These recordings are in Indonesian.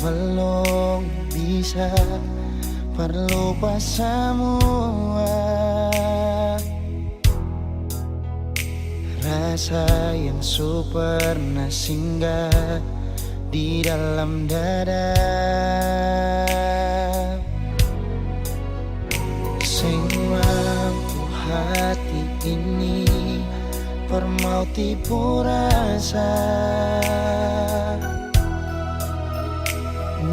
Belum bisa berlupa semua rasa yang pernah singgah di dalam dada, sing mampu hati ini permau tipu rasa.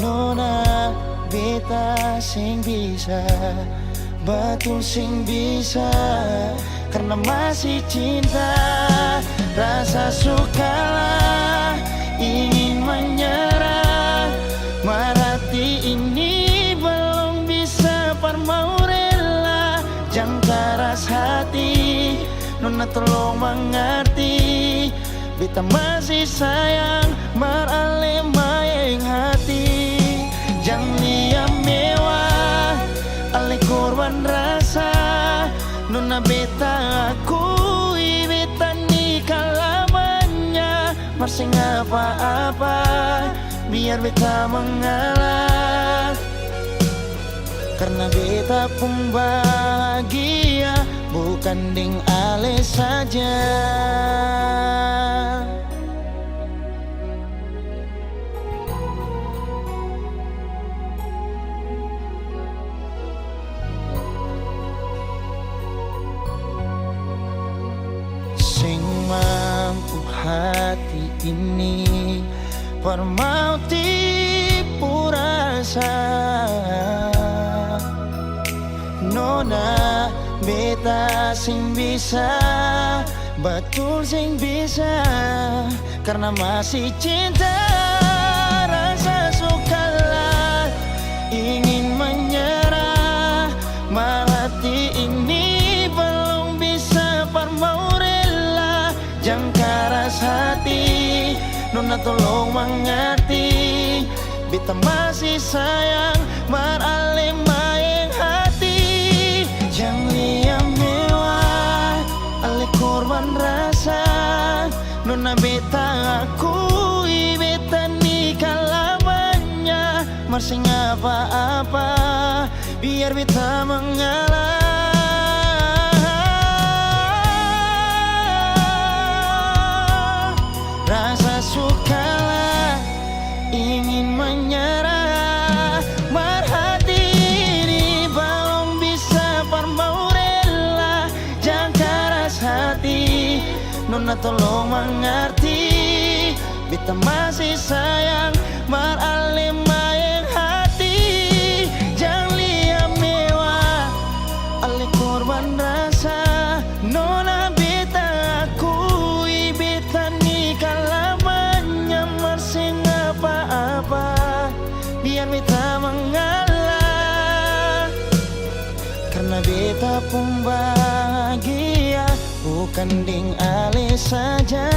Nona beta sing bisa, betul sing bisa, karena masih cinta. Rasa sukalah ingin menyerah, marati ini belum bisa parmau rela. Jangan keras hati, Nona tolong mengerti, beta masih sayang marale mayeng hati. Jangan liam mewah, ale korban rasa. Nona beta akui, beta nikah lamanya. Marsing apa-apa, biar beta mengalah. Karena beta pun bahagia, bukan ding ale saja. Sing mampu hati ini permau tipu rasa. Nona beta sing bisa, betul sing bisa, karena masih cinta. Rasa sukalah ingin menyerah, marati ini belum bisa parmau rela. Jangan keras hati, Nona tolong mengerti, beta masih sayang marale mayeng hati. Jangan liam mewah, ale korban rasa. Nona beta akui, beta nikah lamanya. Marsing apa-apa, biar beta mengalah. Rasa sukalah ingin menyerah, marhati ini belum bisa parmau rela. Jangan keras hati, Nona tolong mengerti, beta masih sayang marale mayeng hati. Jangan liam mewah, ale korban rasa. Nona beta akui, beta nikah lamanya. Marsing apa-apa, biar beta mengalah. Karena beta pun bahagia, bukan ding ale saja.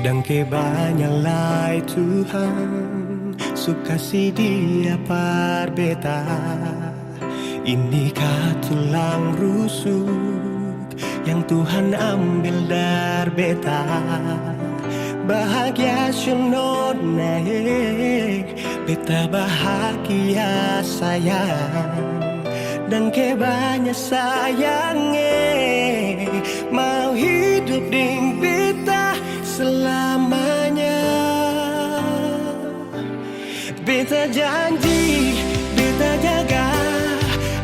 Dan kebanyalah Tuhan suka si dia par beta. Inikah tulang rusuk yang Tuhan ambil dari beta. Bahagia syuno naik, beta bahagia sayang. Dan kebanyak sayangnya mau hidup ding beta selamanya. Beta janji, beta jaga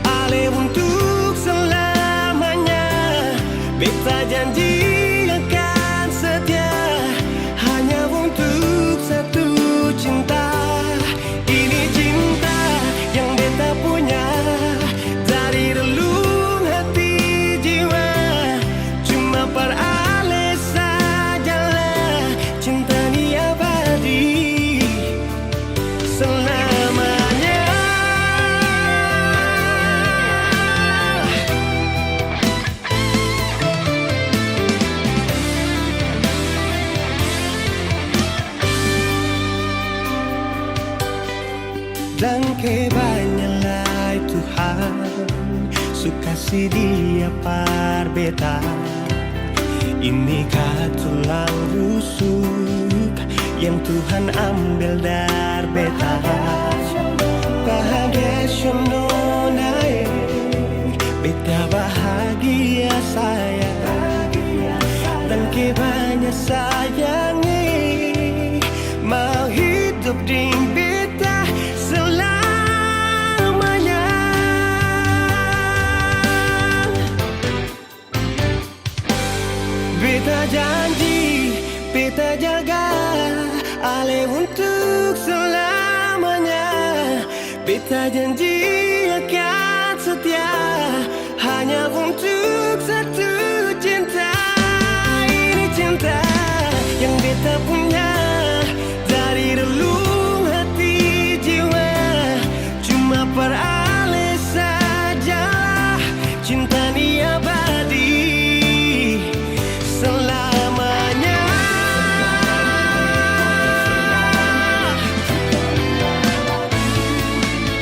ale untuk selamanya. Beta janji akan setia hanya untuk satu Dan kebanyakan Tuhan suka si dia par beta. Ini tulang rusuk yang Tuhan ambil dari beta. Bahagia syono naik, beta bahagia saya. Dan kebanyakan sayangi, mau hidup di beta selamanya. Beta janji, beta jaga Ale untuk selamanya. Beta janji akan setia hanya untuk satu cinta. Ini cinta yang beta punya dari relung hati jiwa. Cuma per Ale saja cinta ni abadi selamanya.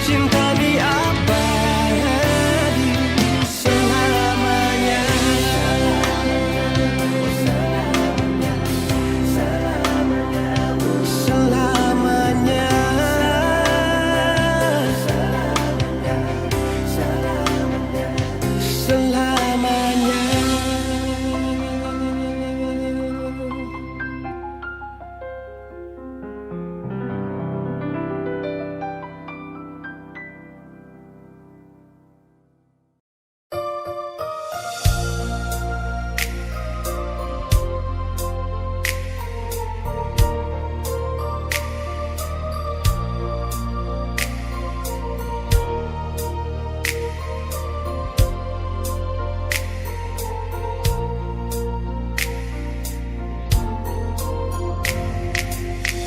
Cinta ni abadi selamanya. Selamanya. Selamanya.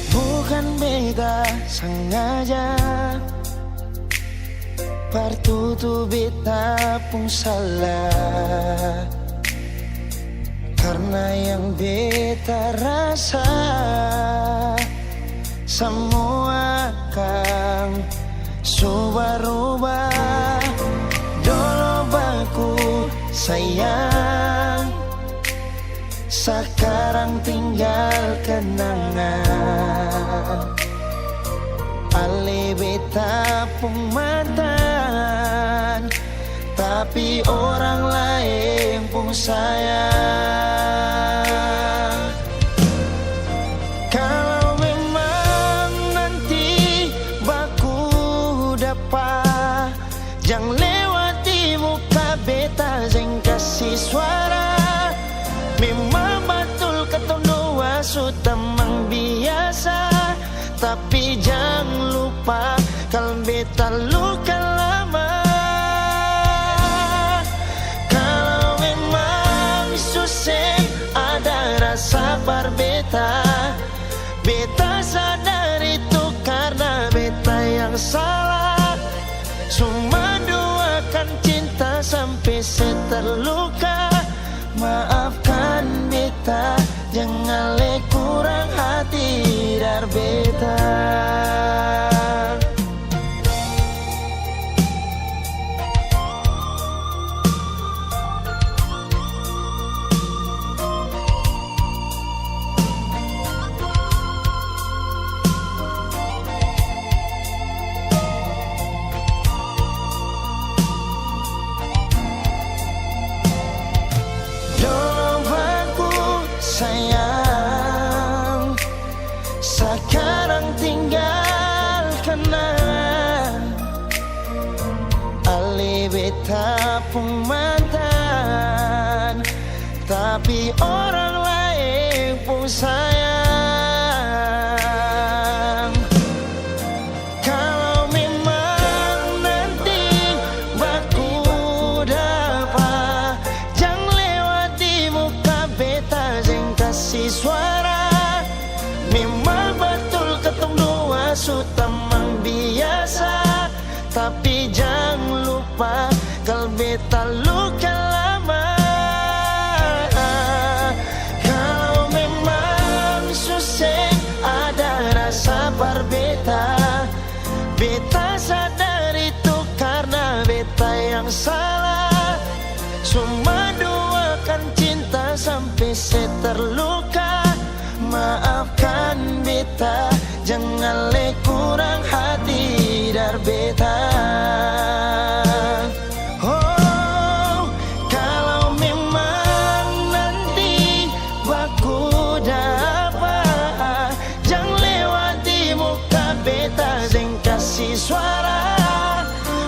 Bukan beta sengaja, partutu beta pun salah. Karena yang beta rasa semua akan subah-rubah. Dulu baku sayang, sekarang tinggal kenangan. Ale beta pun mantan, tapi orang lain pun sayang. Kalau memang nanti baku dapat, jangan lewati muka beta, jangan kasih suara. Memang betul ketong dua sudah memang biasa, tapi jangan lupa kalau beta luka lama. Kalau memang susah ada rasa berbeta, beta sadar itu karena beta yang salah. Cuma doakan cinta sampai terluka. Maafkan beta, jangan le kurang hati dar beta. Sayang, sekarang tinggal kenangan. Ale beta pun mantan, tapi orang lain pun sayang. Kalau memang nanti baku dapat, jangan lewati muka beta, jangan kasih suara. Memang betul ketong dua sudah memang biasa, tapi jangan lupa kalau beta luka lama. Kalau memang susah ada rasa berbeda, beta terluka. Maafkan beta, jangan le kurang hati dar beta. Oh, kalau memang nanti baku dapat, jangan lewati muka beta zeng kasih suara.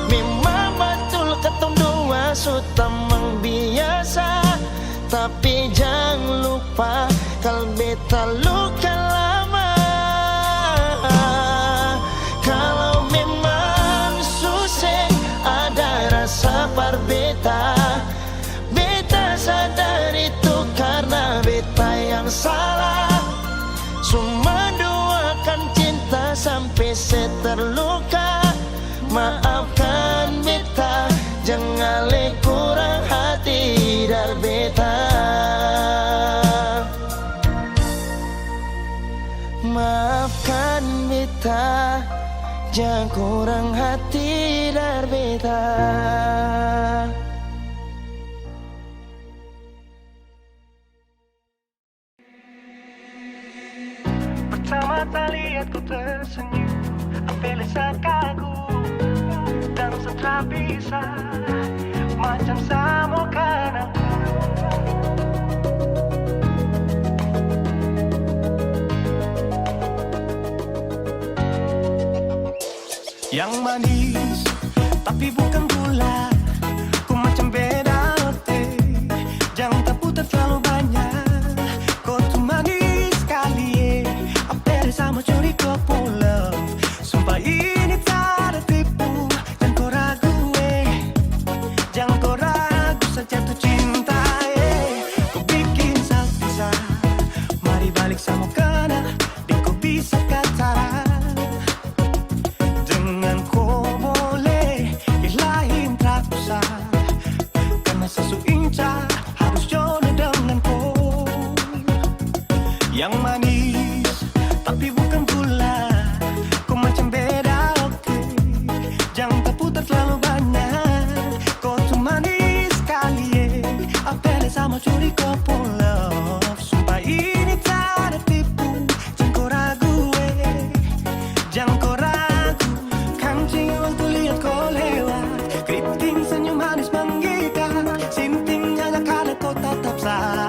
Memang betul ketong dua sutamang biasa, tapi jangan lupa kalau beta luka lama. Kalau memang susah ada rasa par beta, beta sadar itu karena beta yang salah. Cuma doakan cinta sampai seterluka. Maafkan beta, jangan le kurang hati dar beta. Maafkan beta, jangan kurang hati dar beta. Pertama tak lihat ku tersenyum, apelesa kagum dan setelah bisa macam sama kan aku. Yang manis tapi bukan gula, ku macam beda teh. Jangan tak putar terlalu banyak, kau tuh manis sekali. Apel sama curi kau pulang, sumpah ini tak ada tipu. Jangan kau ragu jangan kau ragu saja tuh cinta kau bikin susah. Mari balik sama kena, di kau bisa kata. Yang manis tapi bukan gula, kau macam beda oke. Jangan tak putar terlalu banyak, kau tuh manis sekali apel sama curi kau pulang. Sumpah ini tak ada tipu. Jangan kau ragu jangan kau ragu. Kancing waktu lihat kau lewat, keriting senyum manis menggigit. Sintingnya gak kalah kau tetap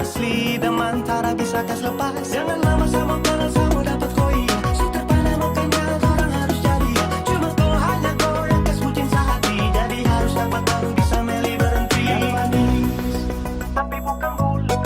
asli, dan mantara bisa kas lepas. Jangan lama sama kenal sama dapat koi. Sudah pada makanya orang harus jadi. Cuma kau hanya kau yang kas bucin sehati, jadi harus dapat baru bisa meli berhenti. Yang manis tapi bukan gula.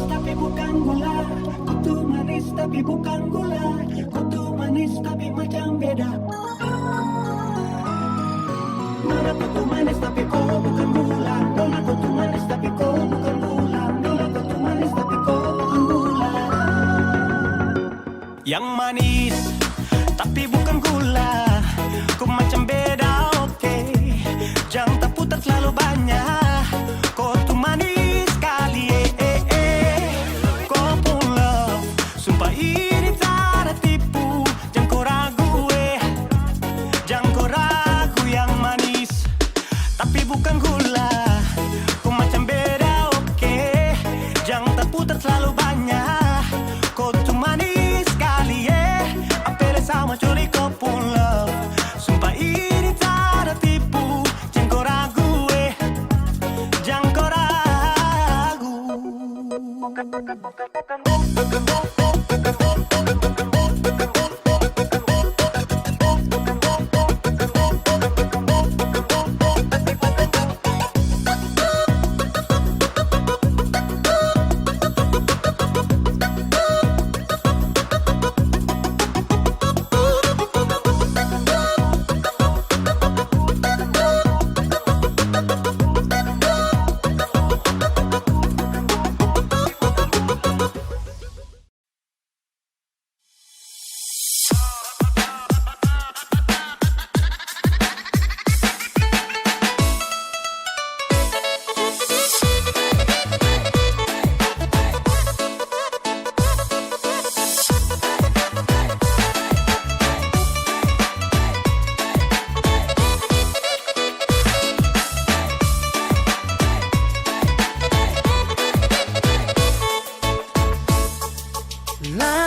Tapi bukan gula, kutu manis tapi bukan gula, kutu manis tapi macam beda. Nona kutu manis tapi kau bukan gula, nona kutu manis tapi kau bukan gula, nona kutu manis tapi kau bukan gula. Yang manis tapi bukan gula, kau macam beda oke. Jangan tak putar terlalu banyak, kau tuh manis sekali sumpah ini tak ada tipu. Jangan kau ragu jangan kau ragu. Yang manis tapi bukan gula, kau macam beda oke. Jangan tak putar terlalu banyak, kau tuh manis sekali apel sama curi kau pulang. Sumpah ini tak ada tipu. Jangan kau ragu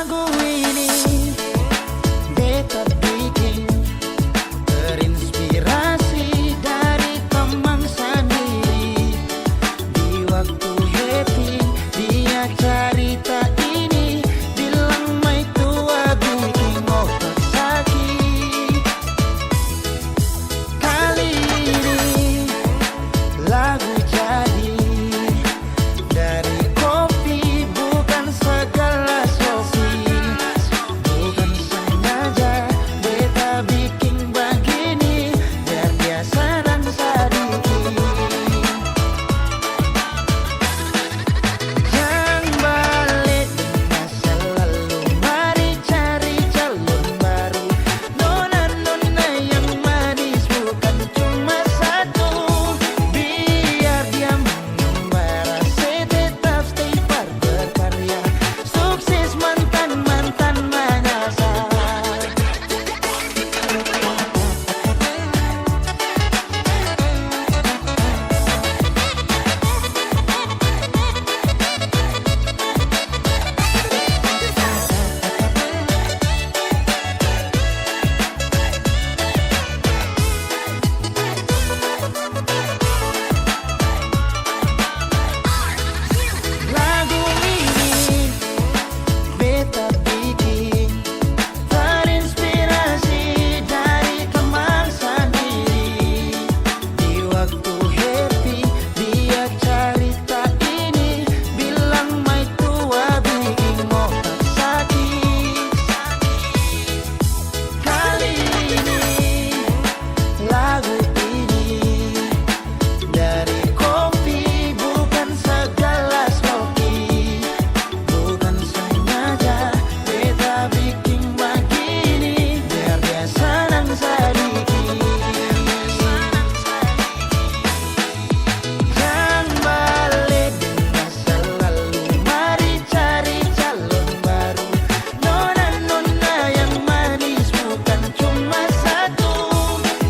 Lagu ini beta bikin terinspirasi dari teman sendiri. Di waktu happy dia cerita ini, bilang mai tua bikin otak sakit. Kali ini lagu jadi dari kopi, bukan segelas kopi. Bukan sengaja beta bikin begini, biar biasa dan sedikit. Jangan balik di masa lalu, mari cari jalur baru. Nona-nona yang manis bukan cuma satu, biar dia mengembara, saya tetap stay par berkarya. Sukses mantan-mantan menyasar. Lagu ini beta bikin terinspirasi dari teman sendiri. Di waktu happy dia cerita ini, bilang mai tua bikin otak sakit. Kali ini lagu ini dari kopi, bukan segelas kopi. Bukan sengaja beta bikin begini, biar dia senang sedikit. Jangan balik di masa lalu, mari cari calon baru. Nona-nona yang manis bukan cuma satu,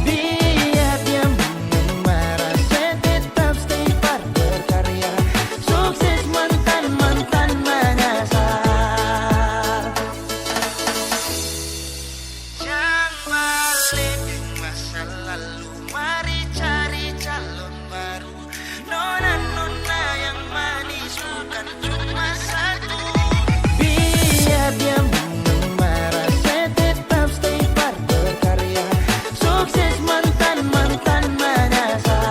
biar dia mengembara, saya tetap stay par berkarya. Sukses mantan-mantan menyasar. Jangan balik di masa lalu, mari cari calon baru. Nona-nona yang manis bukan cuma satu, biar dia mengembara, saya tetap stay par berkarya. Sukses mantan-mantan menyasar.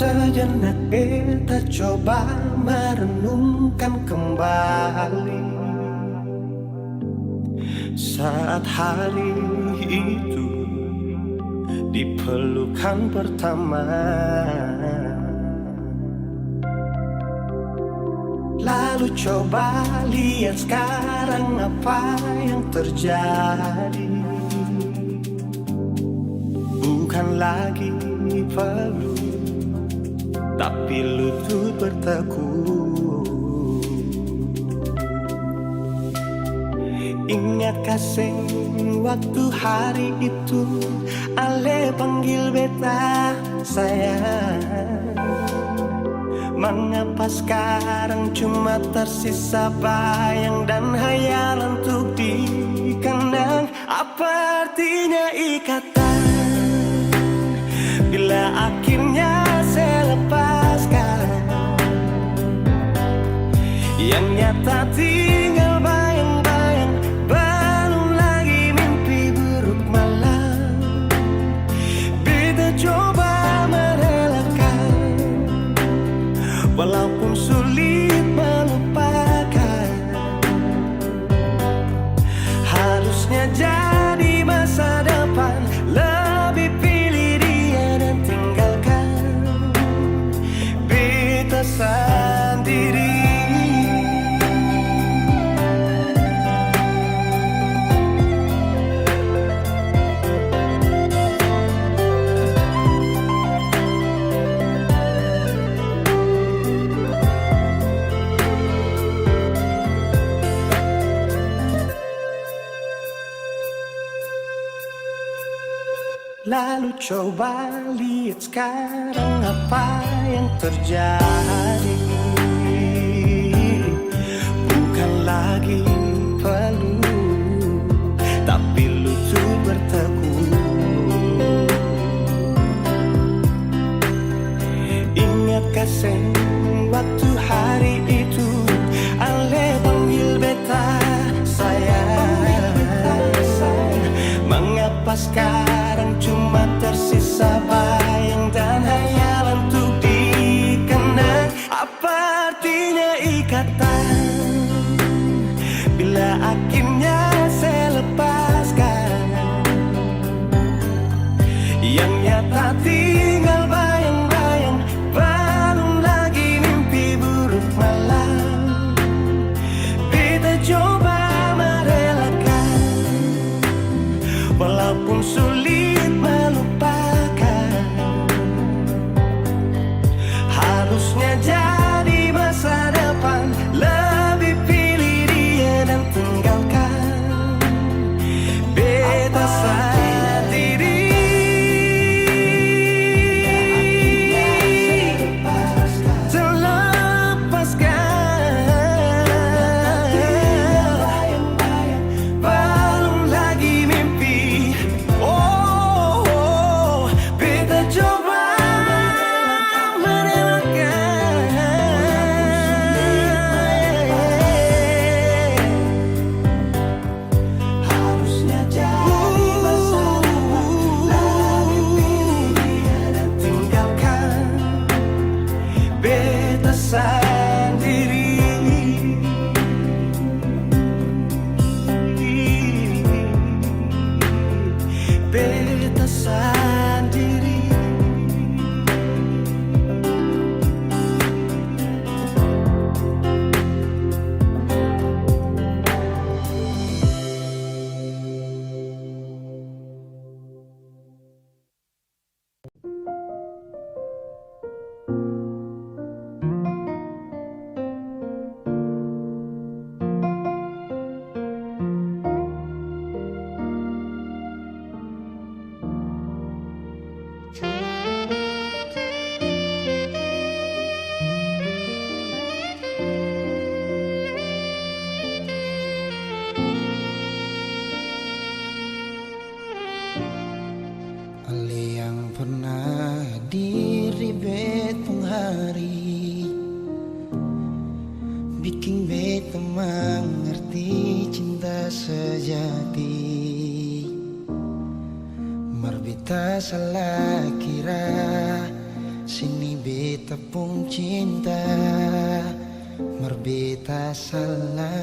Sejenak beta coba merenungkan kembali saat hari itu di pelukan pertama. Lalu coba lihat sekarang apa yang terjadi. Bukan lagi perlu, tapi lutut bertekuk. Ingat kasih waktu hari itu, Ale panggil beta sayang. Mengapa sekarang cuma tersisa bayang dan hayal untuk dikenang? Apa artinya ikatan bila akhirnya saya lepaskan? Yang nyata tinggal bayang-bayang, belum lagi mimpi buruk malam. Beta coba merelakan walaupun sulit melupakan. Harusnya jadi masa depan, lebih pilih dia dan tinggalkan beta sendiri. Lalu coba lihat sekarang apa yang terjadi. Bukan lagi peluk, tapi lutut bertekuk. Ingatkah sen waktu hari itu Ale panggil beta sayang? Mengapa sekarang cuma tersisa bayang dan hayalan untuk dikenang? Apa artinya ikatan bila akhirnya saya lepaskan? Yang nyata tinggal bayang-bayang, belum lagi mimpi buruk malam. Beta coba merelakan, walaupun sulit melupakan. Harusnya jadi masa depan, lebih pilih dia dan tinggalkan beta sendiri. Beta sendiri. Ale yang pernah hadir di betong hari, bikin beta mengerti cinta sejati. Marbeta salah kira, sini beta pun cinta. Marbeta salah.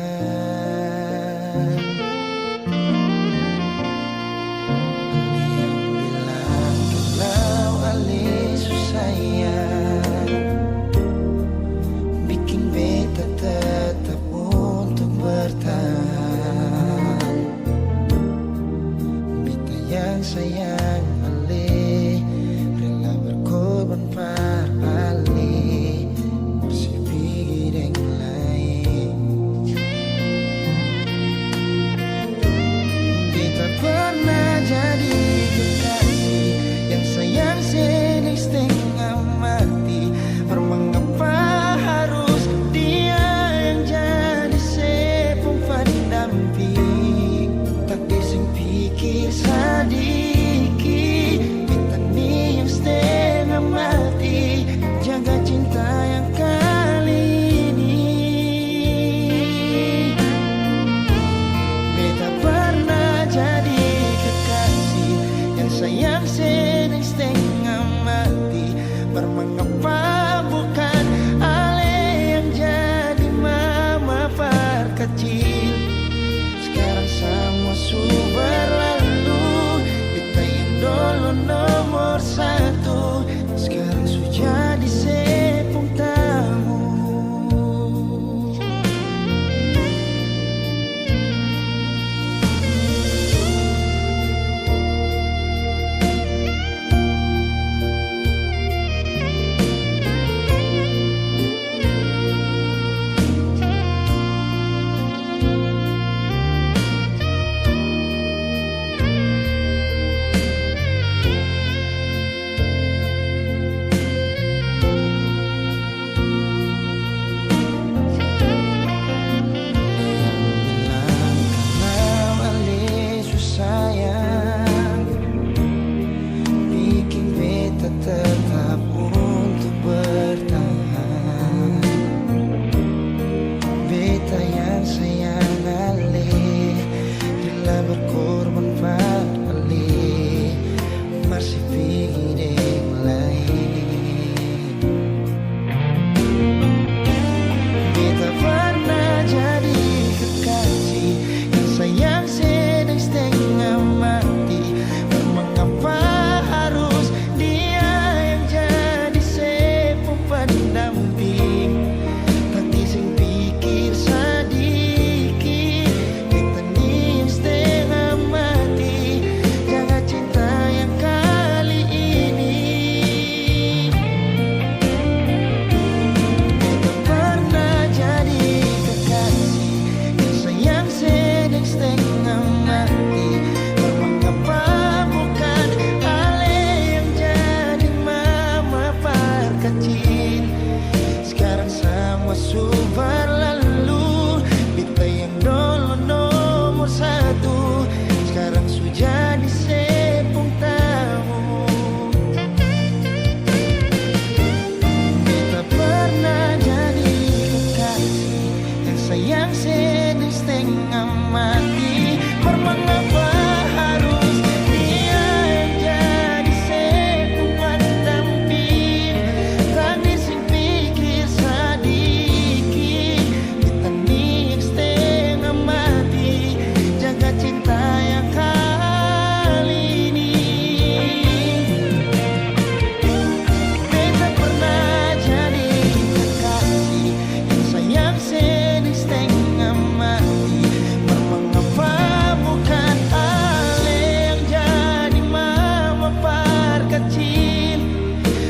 Bikin beta tetap untuk bertahan. Beta yang sayang Ale, rela berkorban par Ale, bersih yang lain. sayang sedang setengah mati. Mengapa harus dia yang jadi sepuluhan damping? Tangis sing pikir sedikit, kita nih yang setengah mati. Jaga cinta yang kali ini. Beta pernah jadi kekasih yang sayang sedang setengah mati. Mengapa bukan Ale yang jadi mama par kecil?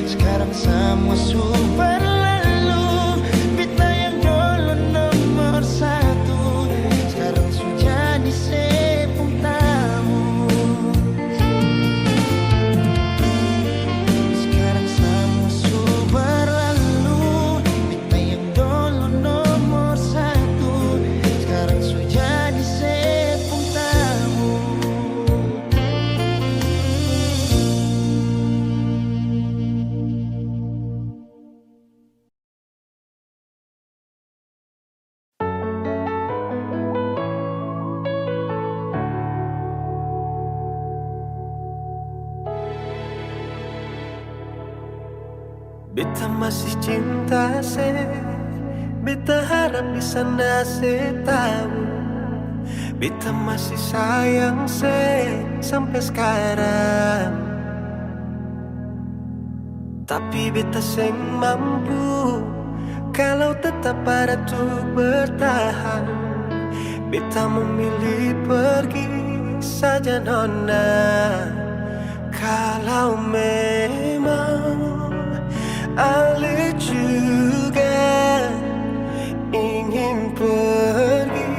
Sekarang semua super lalu. Beta yang dulu nomor satu, sekarang sudah jadi sepung tamu. Sekarang semua super lalu. Beta yang dulu nomor satu, sekarang sudah jadi sepung tamu. Beta masih cinta se, beta harap di sana se tahu. Beta masih sayang se sampai sekarang. Tapi beta seng mampu kalau tetap ada tuh bertahan. Beta memilih pergi saja nona. Kalau memang Ale juga ingin pergi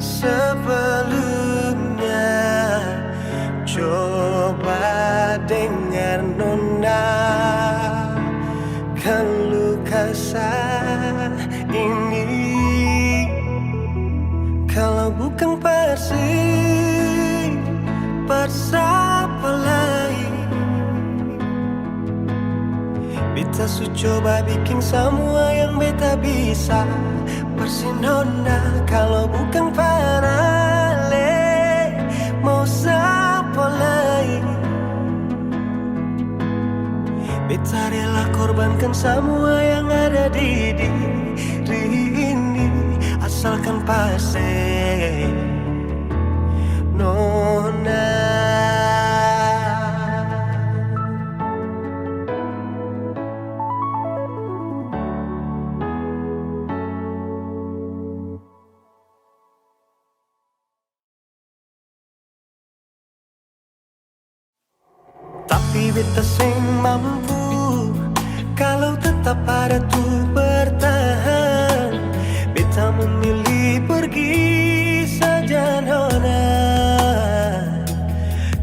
sebelumnya, coba dengar nona, keluh kesah ini. Kalau bukan siapa lain? Beta su coba bikin semua yang beta bisa. Persinona kalau bukan Ale, mau siapa lain? Beta rela korbankan semua yang ada di diri ini, asalkan pasti nona. Tapi beta seng mampu kalau tetap ada tuh bertahan. Beta memilih pergi saja nona.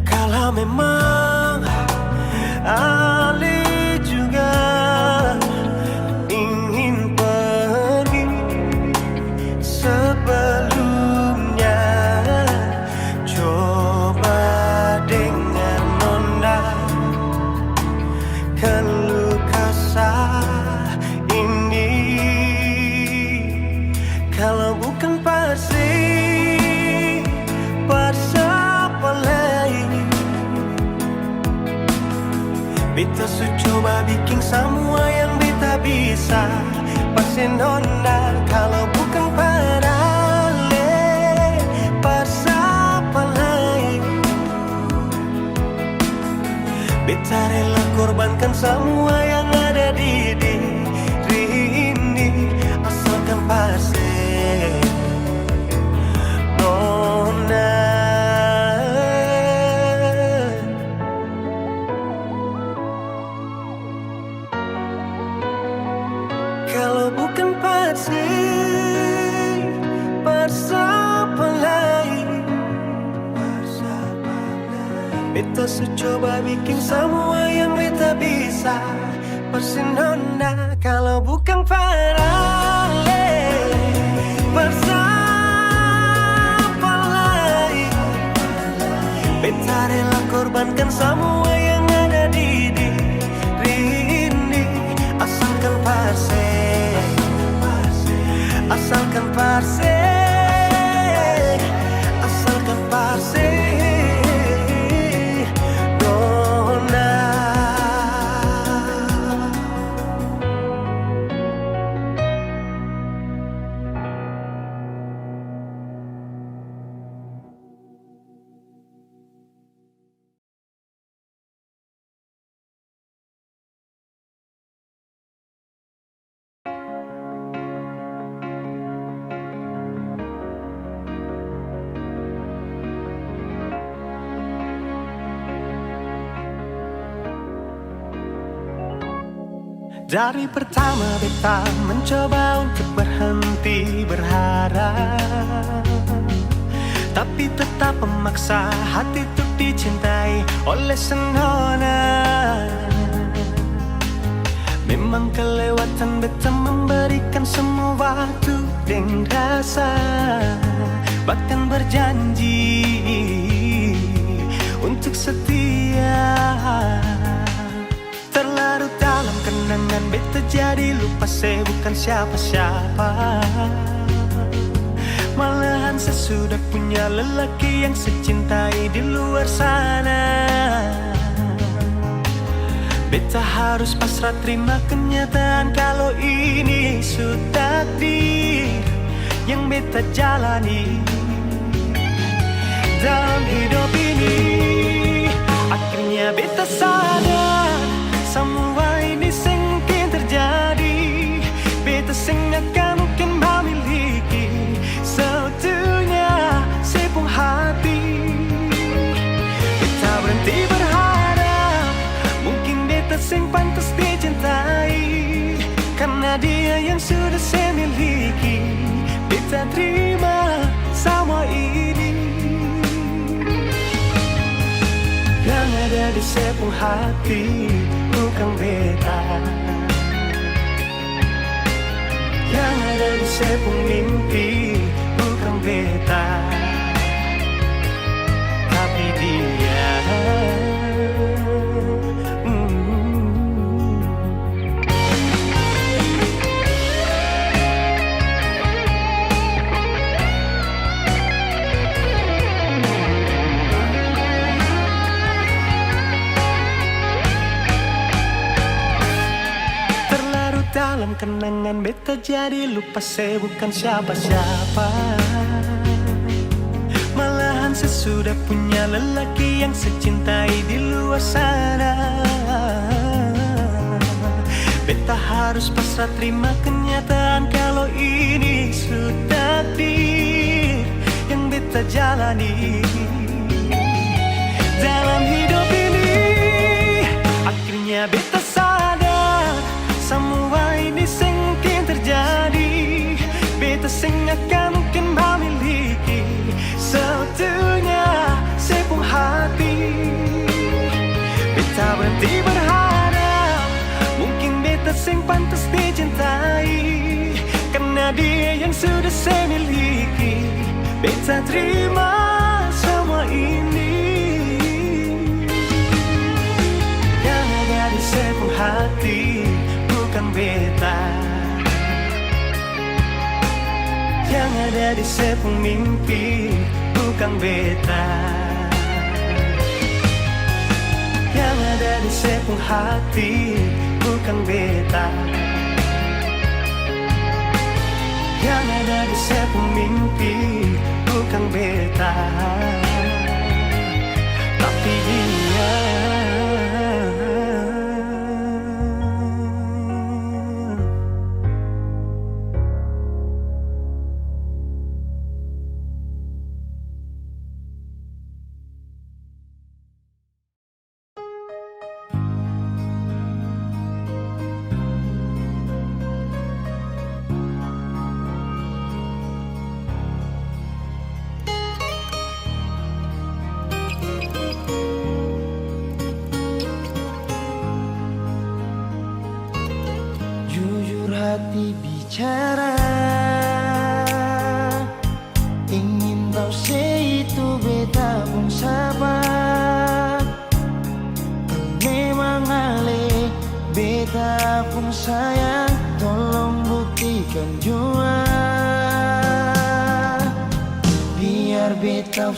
Kalau memang Ale juga ingin pergi sebelumnya, coba dengar nona, keluh kesah ini. Kalau bukan siapa lain? Beta su coba bikin semua yang beta bisa. Pasti nona, kalau bukan Ale, siapa lain? Beta rela korbankan semua yang ada di diri ini, asalkan pasti nona. Kalau bukan siapa lain? Beta su coba bikin semua yang beta bisa. Persinona kalau bukan Ale, siapa lain? Beta rela korbankan semua yang ada di diri ini, asalkan pasti Asalkan parse, asalkan parse, nona. Dari pertama beta mencoba untuk berhenti berharap, tapi tetap memaksa hati untuk dicintai oleh senona. Memang kelewatan beta memberikan semua waktu dan rasa, bahkan berjanji untuk setia. Terlarut dalam kenangan beta jadi lupa saya bukan siapa-siapa. Malahan saya sudah punya lelaki yang saya cintai di luar sana. Beta harus pasrah terima kenyataan kalau ini sudah takdir yang beta jalani dalam hidup ini. Akhirnya beta sadar semua ini sengkin terjadi. Beta akan mungkin memiliki seutuhnya sepenuh hati. Beta berhenti berharap mungkin beta sing pantas dicintai, karena dia yang sudah saya miliki. Beta terima semua ini yang ada di sepenuh hati, bukan beta. Yang ada di sepenuh mimpi, bukan beta, tapi dia. Dalam kenangan beta jadi lupa saya bukan siapa-siapa. Malahan saya sudah punya lelaki yang saya cintai di luar sana. Beta harus pasrah terima kenyataan kalau ini sudah takdir yang beta jalani dalam hidup ini. Akhirnya beta sadar semua ini sengkin terjadi. Beta akan mungkin memiliki seutuhnya sepenuh hati. Beta berhenti berharap mungkin beta sing pantas dicintai, karena dia yang sudah saya miliki. Beta terima semua ini yang ada di sepenuh hati, bukan beta. Yang ada di sepenuh mimpi, bukan beta. Yang ada di sepenuh hati, bukan beta. Yang ada di sepenuh mimpi, bukan beta, tapi dia. Hati bicara, ingin tahu itu beta pun sabar. Memang ale beta pun sayang, tolong buktikan jua.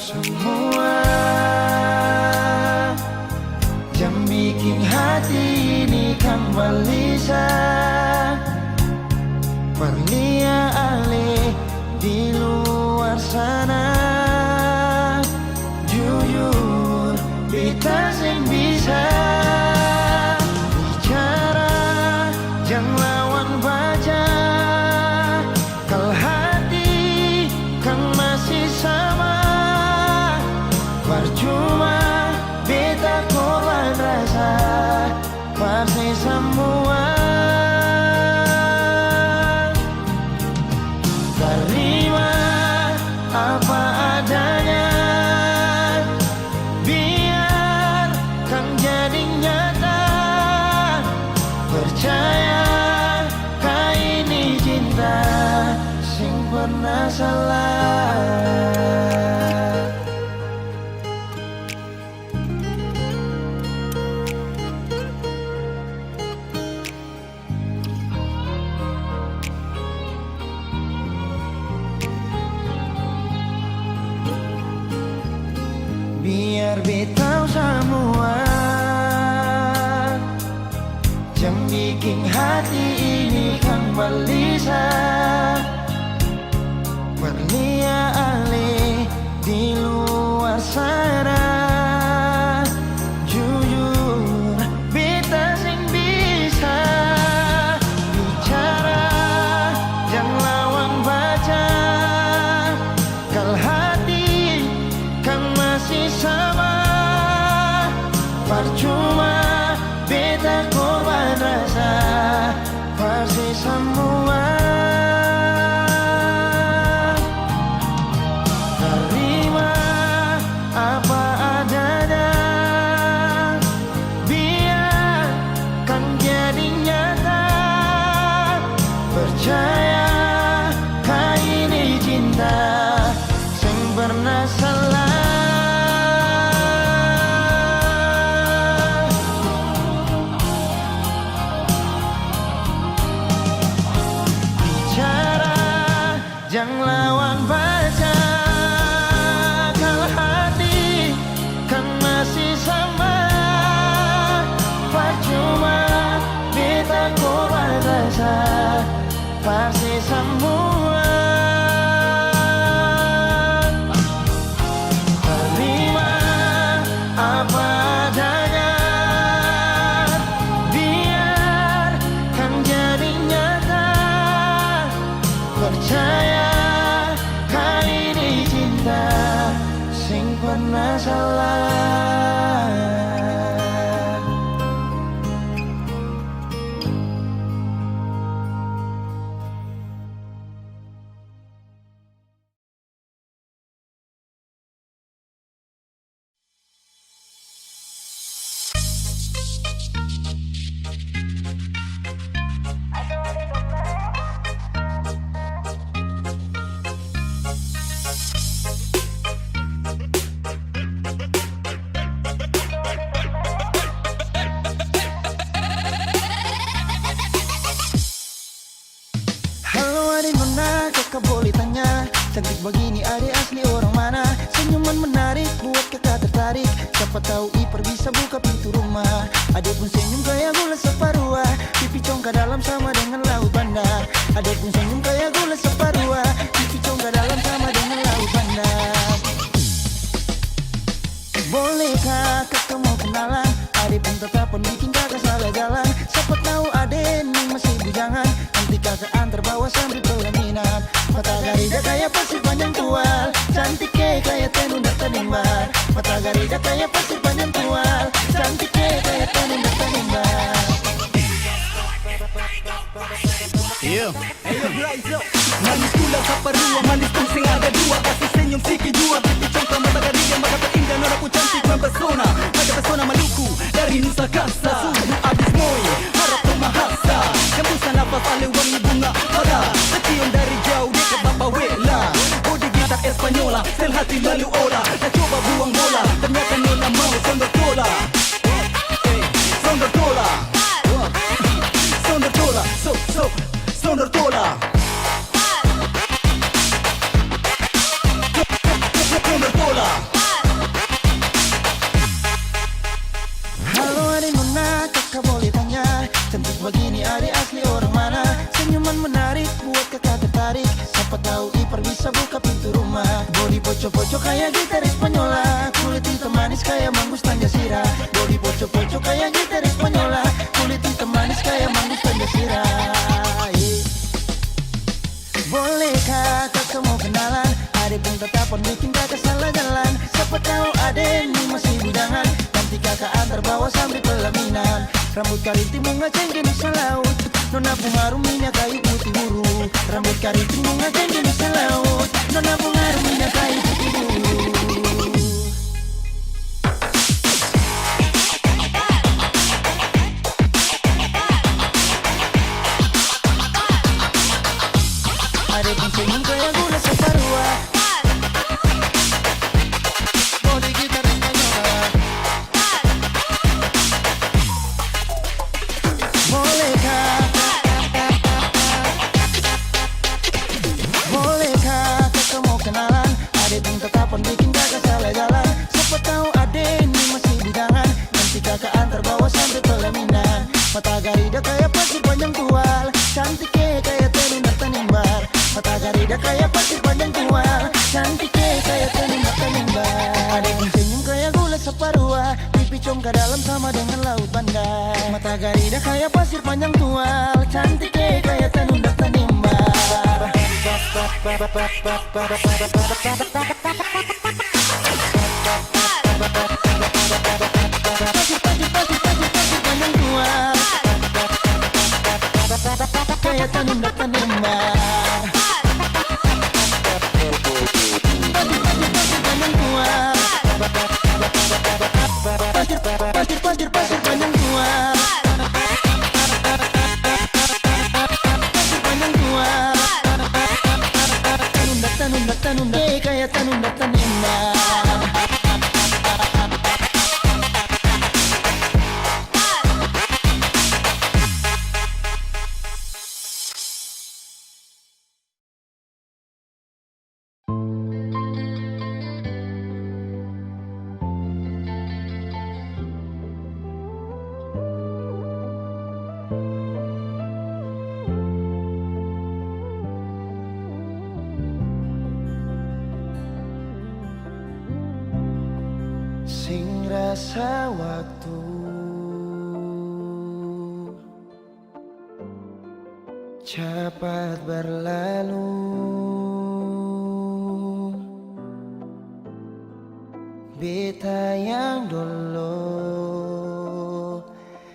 semua yang bikin hati ini kembali berlian di luar sana. Jujur, kita sing bisa bicara, jangan lawan baca. Kalau hati kan masih sama, percuma beta korban rasa pasti semua. Terima apa adanya, biarkan jadi nyata. Percaya kau ini cinta sing pernah salah. Biar beta semua yang bikin hati ini kembali berlian di luar sana. Jujur, beta sing bisa bicara, jangan lawan baca. Kalau hati kan masih sama, percuma beta korban rasa pasti semua. Terima apa adanya, biarkan jadi nyata. Percaya kau ini cinta sing pernah salah. Jangan lawan baca, kalau hati kan masih sama, percuma beta korban rasa pasti semua. Terima apa adanya, biarkan jadi nyata. Percaya sing pernah salah. Kakak boleh tanya, cantik begini adik asli orang mana? Senyuman menarik buat kakak tertarik. Siapa tahu Ipar bisa buka pintu rumah. Adik pun senyum kayak gula separuh, pipi congkak dalam sama dengan laut Banda. Adik pun senyum kayak gula separuh, pipi congkak dalam sama dengan laut Banda. Bolehkah kakak mau kenalan? Adik pun tetap bikin kakak salah jalan. Siapa tahu adik ini masih bujangan, nanti kakak antar bawa sambil pelaminan. Mata garida kayak pasir panjang tual, cantik kayak tenun dan tenimbar. Mata garida kayak pasir panjang tual, cantik kayak tenun dan tenimbar. Ayo Raizo, manis pula saparua, manis pun sing ada dua. Kasih senyum siki jua, pipi congkak mata garida, mata terindah noraku cantik mempesona. Mata pesona Maluku dari Nusa Kasa, sungguh abis moi, harap pemahasa. Hembusan nafas ale wangi bunga pada, tercium dari jauh dekat Bapa Wela. Bodi gitar Espanyola, sel hati lalu ola. Dah coba buang bola, ternyata nona mau sondor tola. Sondor tola, sondor tola, sondor tola. Sondor tola. Bolehkah kakak mau kenalan? Adek pun tetapan bikin kakak salah jalan. Siapa tahu adek ini masih bujangan, nanti kakak antar bawa sambil pelaminan. Rambut keriting bunga jenis laut, nona bunga ruminya kayu putih buru. Rambut keriting bunga jenis laut, nona bunga ruminya kayu putih buru. Adek pun senyum kayak gula separuh. Body gitar dan nyoba. Bolehkah kakak mau kenalan? Adek pun tetapan bikin kakak salah jalan. Siapa tahu adek ini masih bujangan, nanti kakak antar bawa sampai pelaminan. Mata garida kayak pasir panjang tual, cantik kayak tenun tanimbar. Mata garida kayak pasir panjang tual, cantik kayak tenun tanimbar. Adek pun senyum kayak gula separuh, pipi congka dalam sama dengan laut bandar. Mata garida kayak pasir panjang tual, cantik kayak tenun tanimbar. Pasir panjang tual, kayak tenun tanimbar. Pasir panjang tual, panjang tual, tanun kayak tanun tanimbar. Sing rasa waktu cepat berlalu, beta yang dulu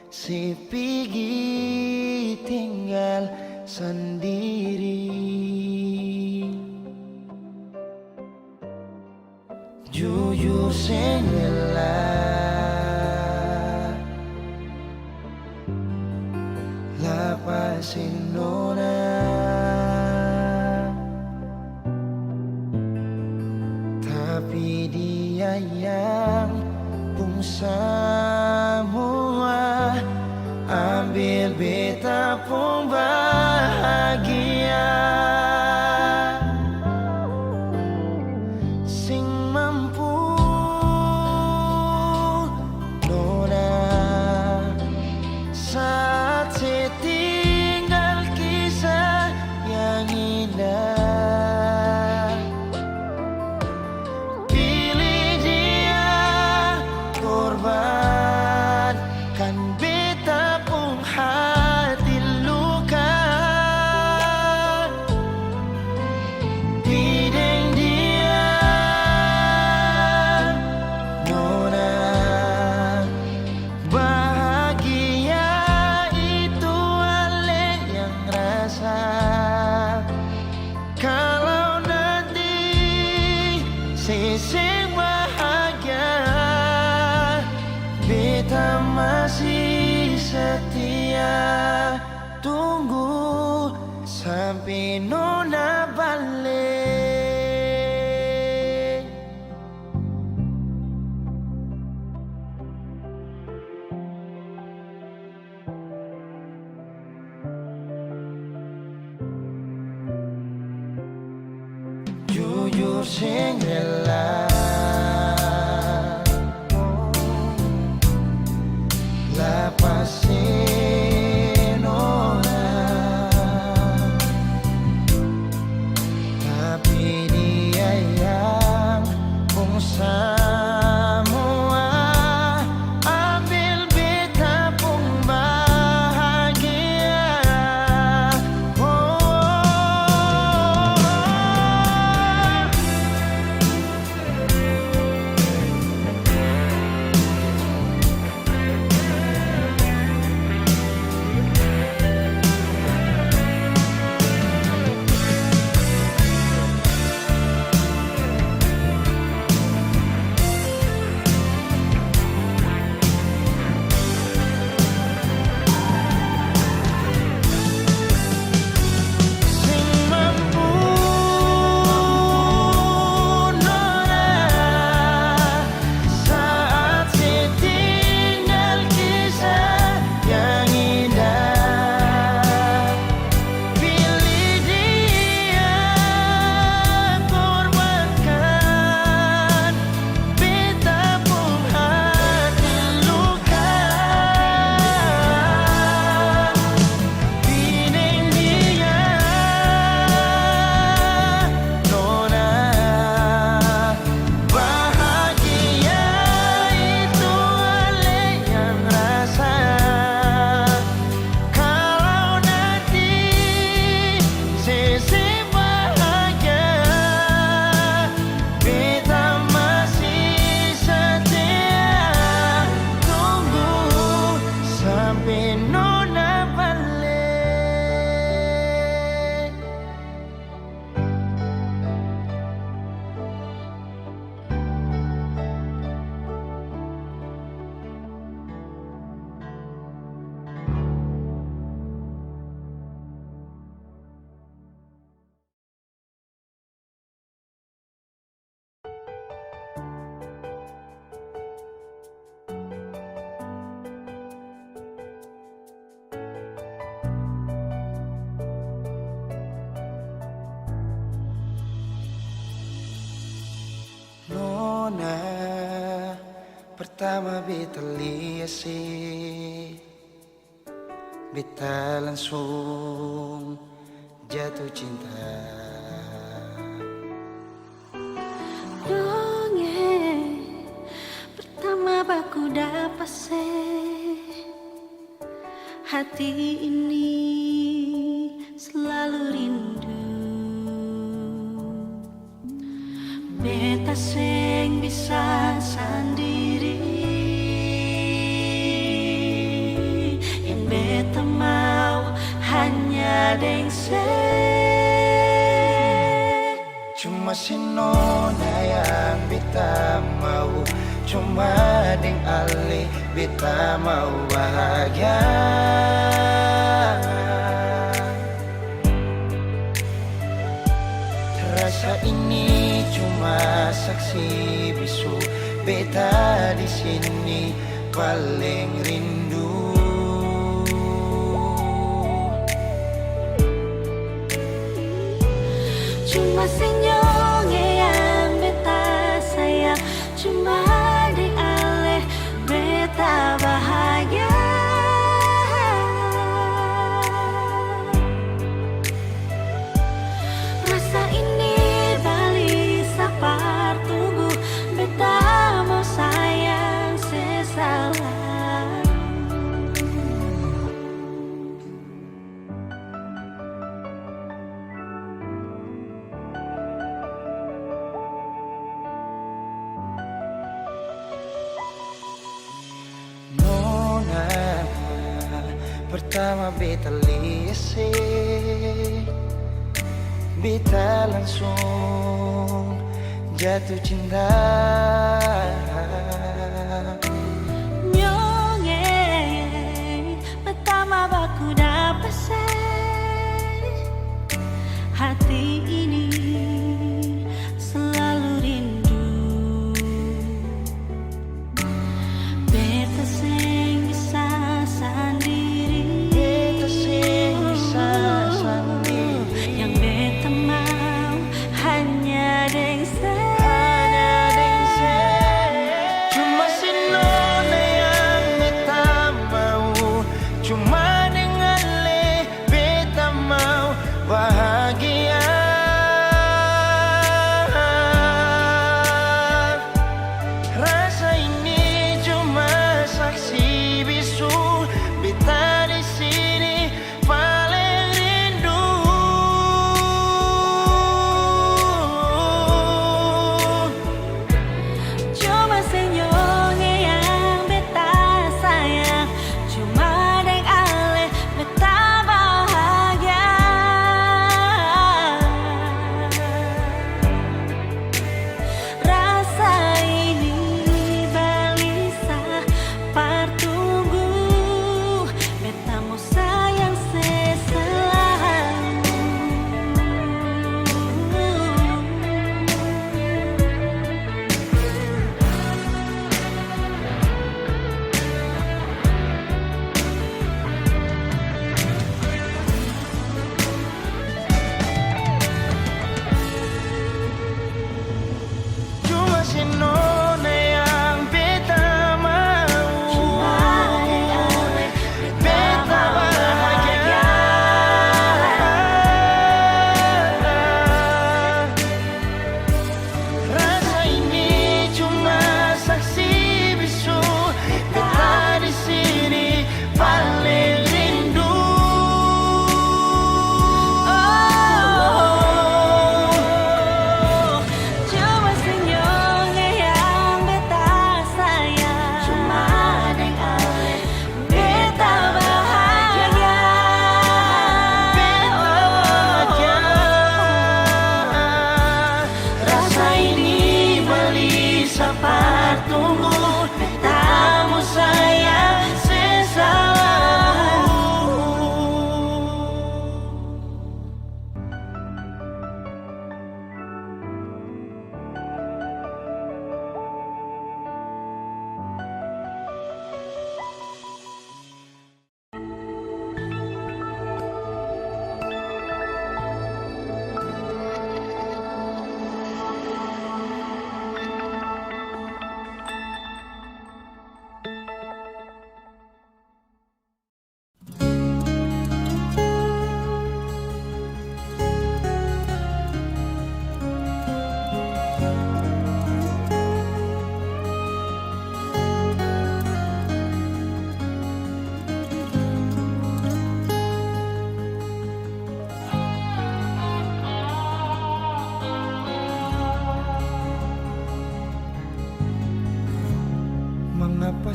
si pigi tinggal sendiri. Jujur sendela lapasin nona, tapi dia yang pun semua ambil beta pun bahagia. Sing bahagia, beta masih setia. Tunggu sampai nona balik. Jujur sing rela lapasin orang, tapi dia yang pun semua ambil beta pun bahagia. Oh, sisi bahagia. Beta masih setia, tunggu sampai nona balik. Nona, pertama beta lihat sih, beta langsung jatuh cinta. Dongeng pertama baku dapat hati ini selalu rindu. Beta sing bisa sendiri, yang beta mau hanya dengse. Cuma si nona yang beta mau, cuma deng ale beta mau bahagia. Rasa ini cuma saksi bisu, beta di sini paling rindu. Cuma senyumnya yang beta sayang, cuma di aleh beta bahagia. Rasa ini balik sapar tunggu, beta mau sayang sesalah. Nona, pertama beta lihat sih, beta langsung jatuh cinta. Nyongeng pertama baku dapat hati ini selalu rindu. Beta sing bisa sendiri, Beta sing bisa sendiri, yang beta mau hanya dengse. cuma si nona yang beta mau, cuma dengan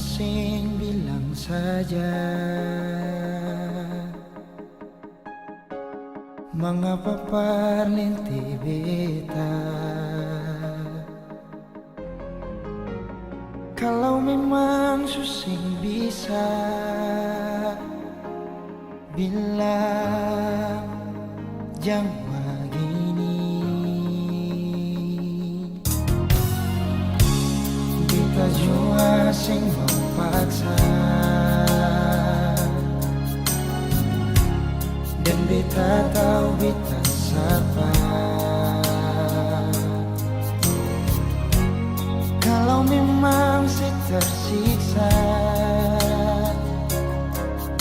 pusing bilang saja, mengapa parlinti beta? Kalau memang susing bisa bilang jangan begini. Beta jua sing mau paksa, dan beta tahu beta siapa. Kalau memang saya tersiksa,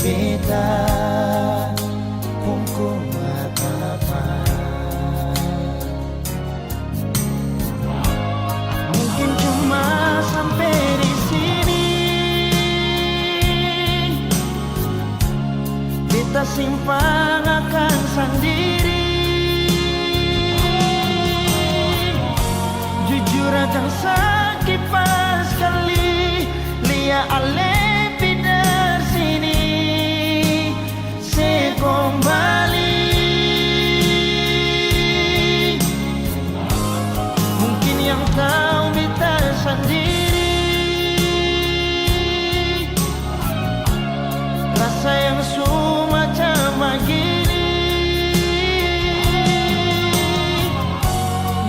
beta pun kuat apa. Mungkin cuma sampai di sini, beta simpang akan sendiri. Jujur akan sakit pas kali lia ale pindah sini. Se kembali, mungkin yang tahu beta sendiri, rasa yang semacam begini.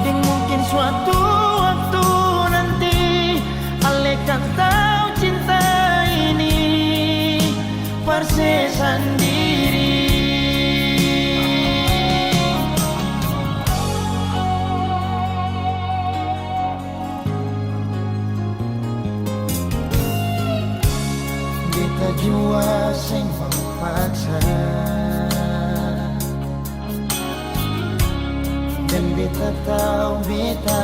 Dan mungkin suatu waktu nanti ale kan tahu cinta ini perse sendiri. Beta jua sing mau paksa, dan beta tahu beta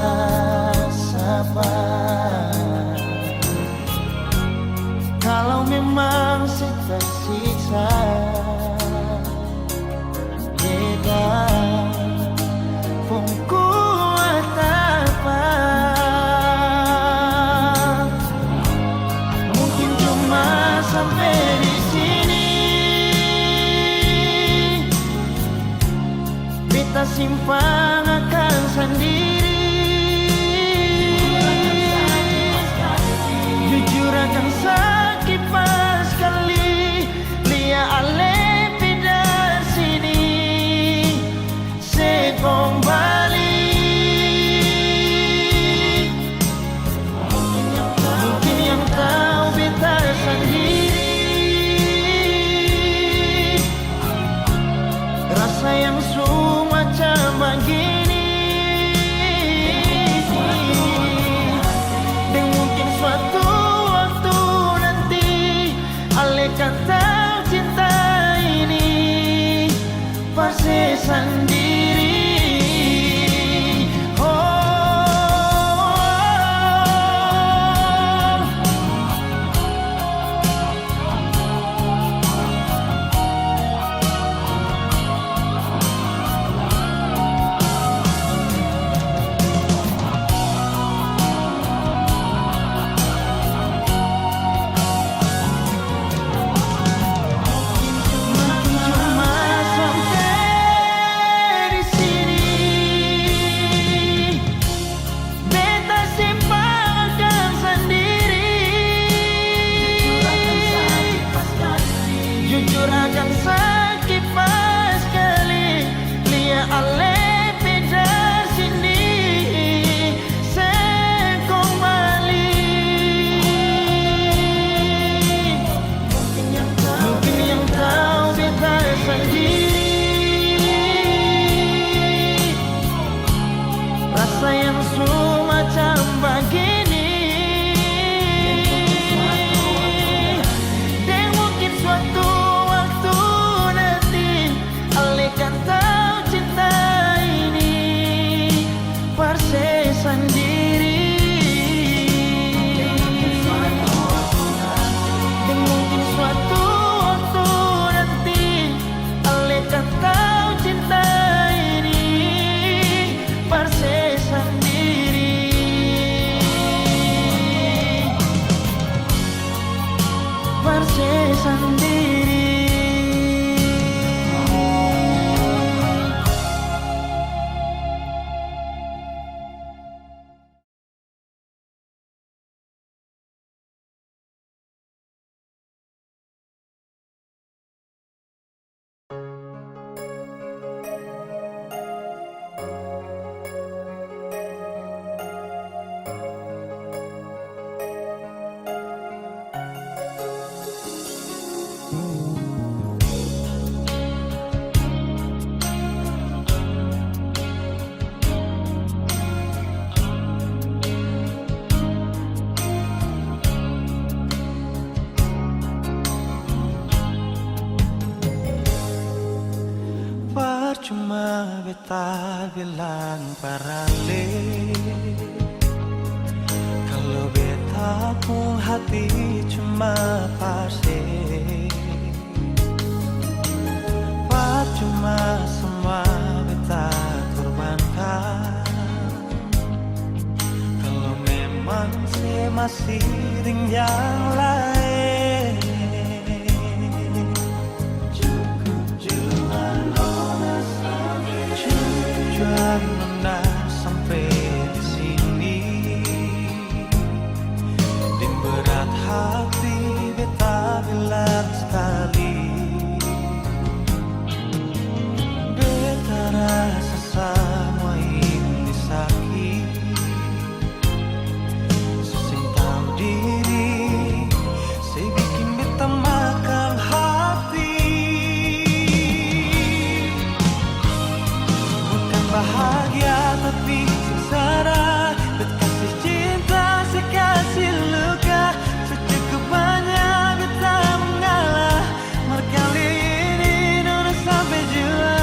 siapa. Kalau memang saya tersiksa, beta pun kuat apa. Mungkin cuma sampai di sini, beta simpang akan sendiri. Jujur akan sakit pas kali lia ale pindah sini. Se kembali, mungkin yang tahu beta sendiri, rasa yang semacam begini. beta bilang parale, kalau beta pun hati cuma pasti. Cuma semua beta korbankan. Kalau memang saya masih dengan yang lain, cukup jual nona sampai di sini. Dan berat hati beta bilang sekali, rasa semua ini sakit. Sesing tahu diri, saya bikin beta makan hati. Bukan bahagia tapi sengsara, bet kasih cinta, saya kasih luka. Secukupnya beta mengalah, berkali ini nona sampai jua.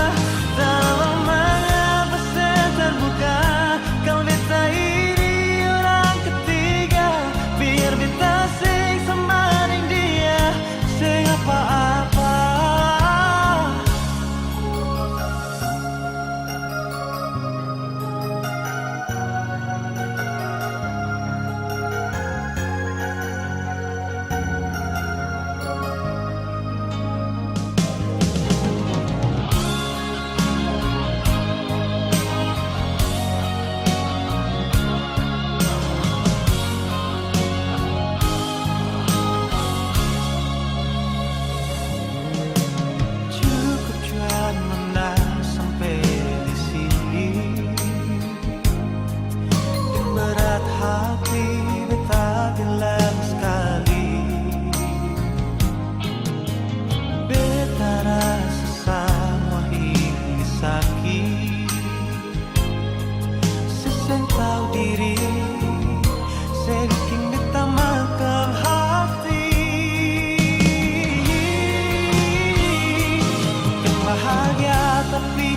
Bahagia tapi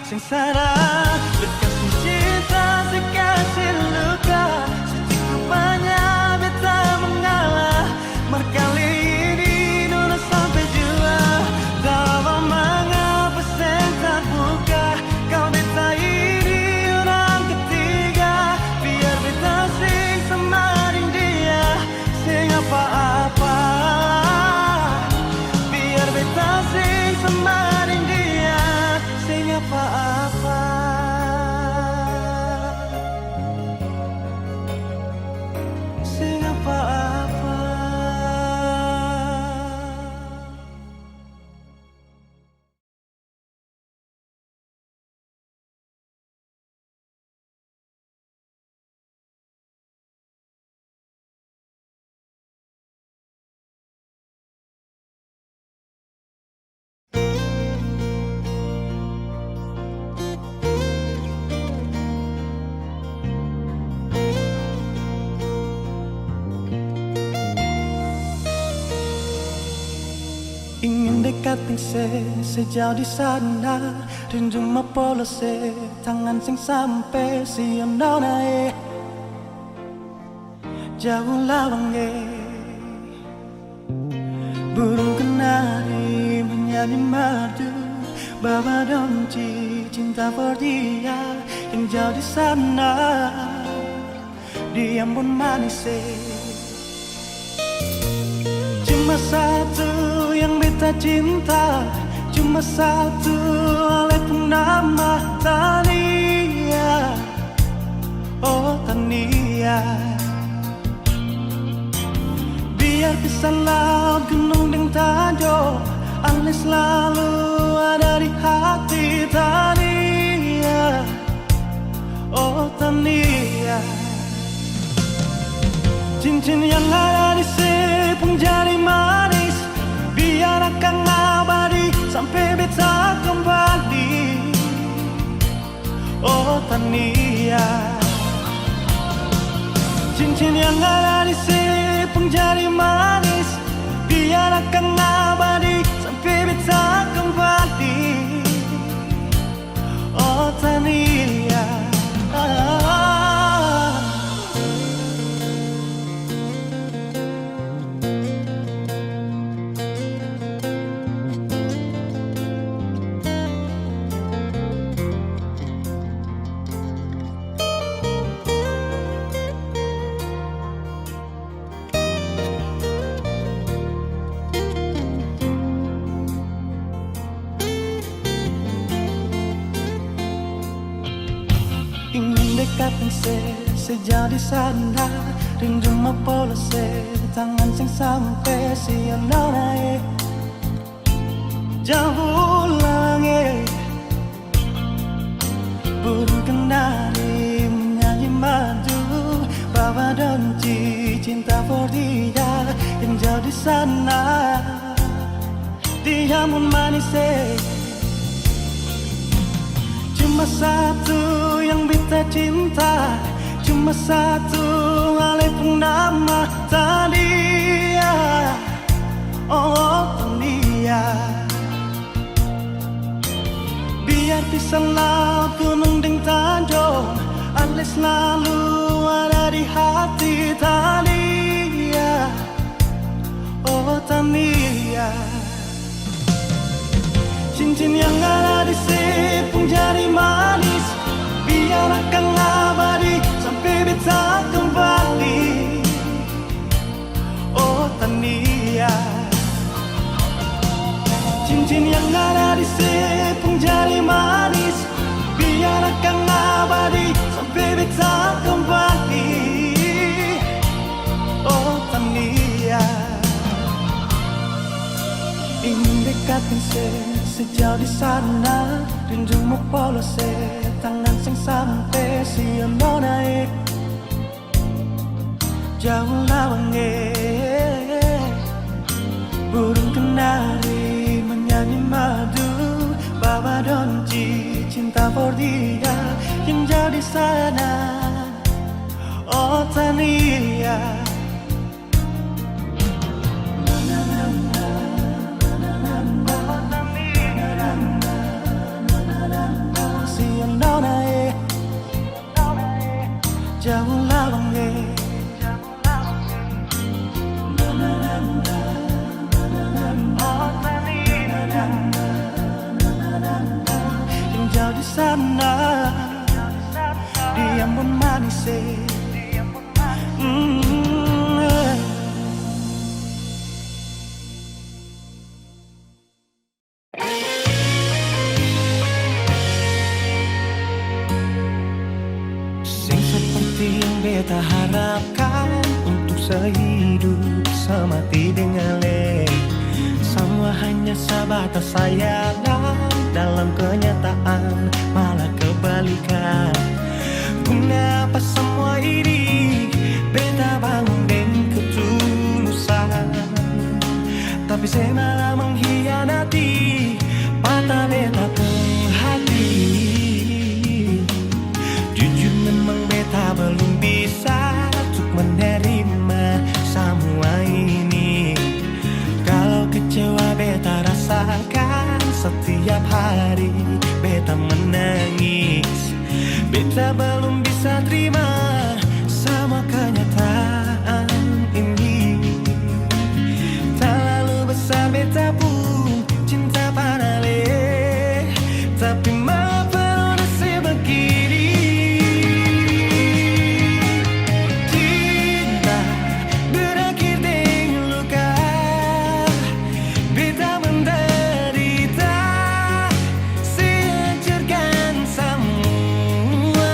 sengsara, berkasih cinta, sekasih luka. Secukupnya beta mengalah, berkali ini nona sampai jua. Dalam mengapa saya terbuka, kau beta ini orang ketiga. Biar beta sing semaring dia, sing apa-apa. Biar beta sing semaring dia, sing apa-apa. Sing apa-apa. Ingin dekatin sejauh di sana, rindu mapolos tangan sing sampai siam nona jauh lawang burung kenari menyanyi madu, bawa donci cinta for dia yang jauh di sana, diam pun manis. Cuma satu yang beta cinta, cuma satu oleh nama Tania. Oh Tania, biar pisah laut gunung dan tajo, Ale selalu ada di hati. Cincin yang ada di sepung jari manis, biar akan abadi sampai beta kembali. Oh Tania, cincin yang ada di sepung jari manis, biar akan abadi sampai beta kembali. Oh Tania, ingin dekatkan sejauh di sana, rindu mau polos tangan sing sampai siang naik jauh langit, burung kenari menyanyi madu, bawa donci cinta for dia yang jauh di sana. Dia pun manis cuma satu yang beta cinta, cuma satu walaupun nama Tania. Oh Tania, biar pisang laut gunung deng tanjung, Ale selalu ada di hati Tania. Oh Tania, cincin yang ada di sepung jari manis, biar akan abadi sampai beta kembali. Oh Tania, cincin yang ada di sepung jari manis, biar akan abadi sampai beta kembali. Oh Tania, ingin dekatkan sejauh di sana, rindumu polos tangan sing sampai siang naik jauh lawange, burung kenari menyanyi madu, bawa donci cinta for dia yang jauh di sana. Oh Tania, siang naik jauh lawange, yang jauh di sana, dia pun manis. Sing seperti yang beta harapkan, untuk sehidup semati dengan le, semua hanya sebatas sayangan, dalam kenyataan malah kebalikan. Kenapa semua ini beta bangun dengan ketulusan, tapi saya malah mengkhianati, patah beta ke hati. Jujur memang beta belum bisa untuk menerima semua ini. Kalau kecewa beta rasakan setiap hari, beta menangis. Beta belum bisa terima sama kenyataan ini. Terlalu besar beta pun cinta pada le, tapi mengapa rasa begini. Cinta berakhir dengan luka, beta menderita, sehancurkan semua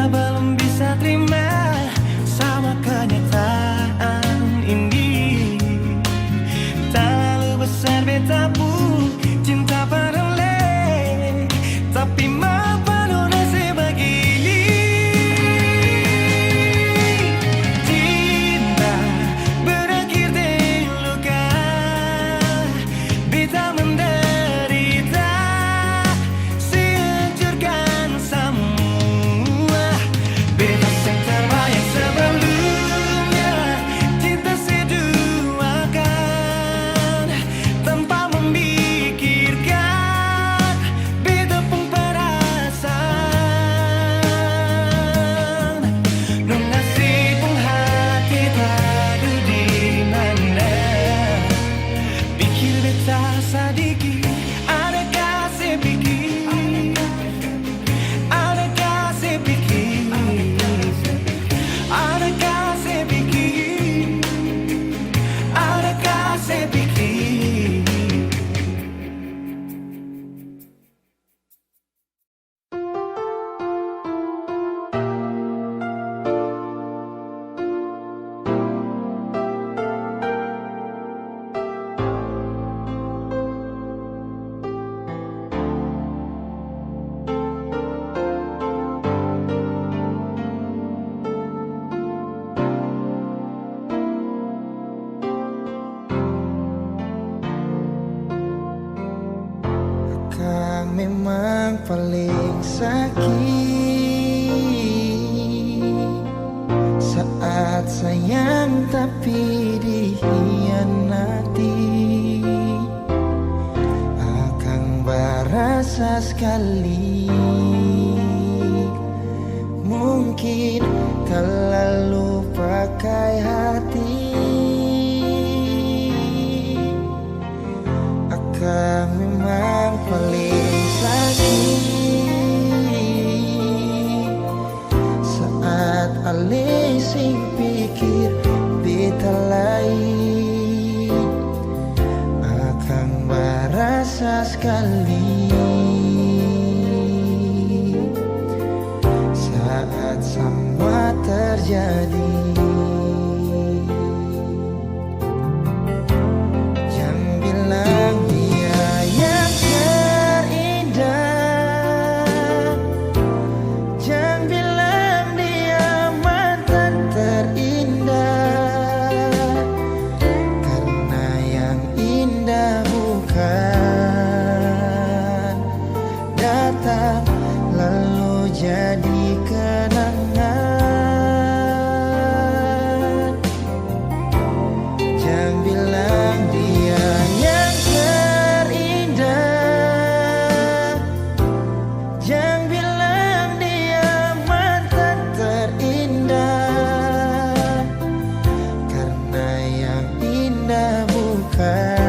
belum bisa terima sama kenyataan ini. Terlalu besar beta pun cinta peroleh, tapi mengapa nasib begini? Cinta berakhir di luka, beta menderita, sehancurkan semua. Beta yang terbayang sebelumnya, cinta seduakan tanpa memikirkan beta pun perasaan. Non nasib pun hati tadu di mana, pikir beta sadiki, adakah sepikir, adakah sepikir, adakah sepikir, adakah sepikir. Kang memang paling sakit saat sayang tapi dikhianati. Akang berasa sekali, mungkin terlalu pakai hati. Akang memang paling sakit saat alih sing pikir beta lain. Akang berasa sekali saat semua terjadi. Jangan bilang dia yang terindah, jangan bilang dia mantan terindah, karena yang indah bukan datang lalu jadi kenangan. Jangan bilang dia yang terindah, jangan bilang dia mantan terindah, karena yang indah bukan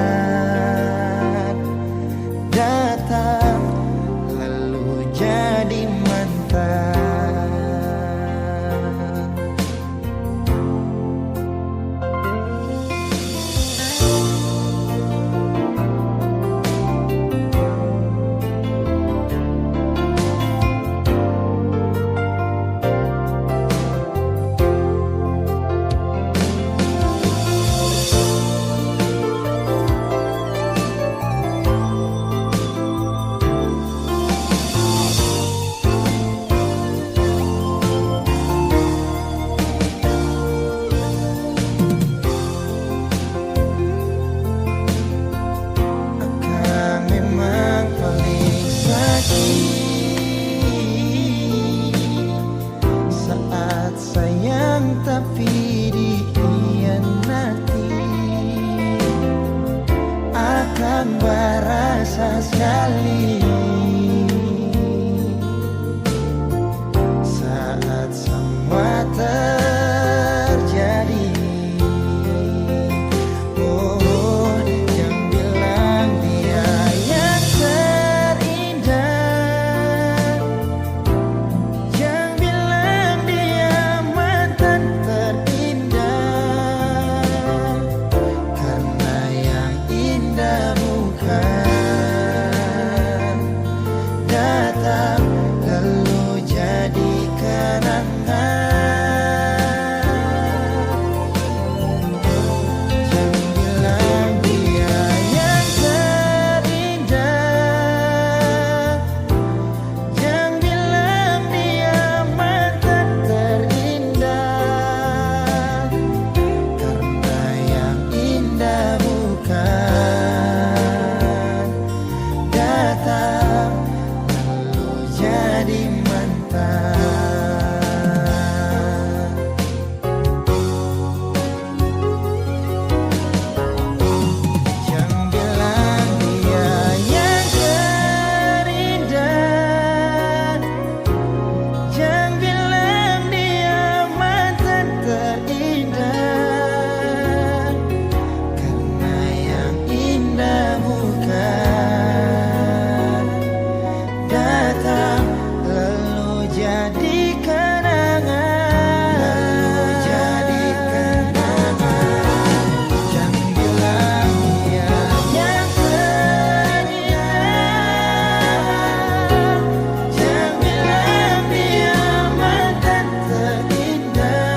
datang lalu jadi mantan. jadi mantan. Jangan bilang dia yang terindah, jangan bilang dia mantan terindah, karena yang indah bukan datang lalu jadi kenangan, lalu jadi kenangan. Jangan bilang dia yang terindah, jangan bilang dia mantan terindah,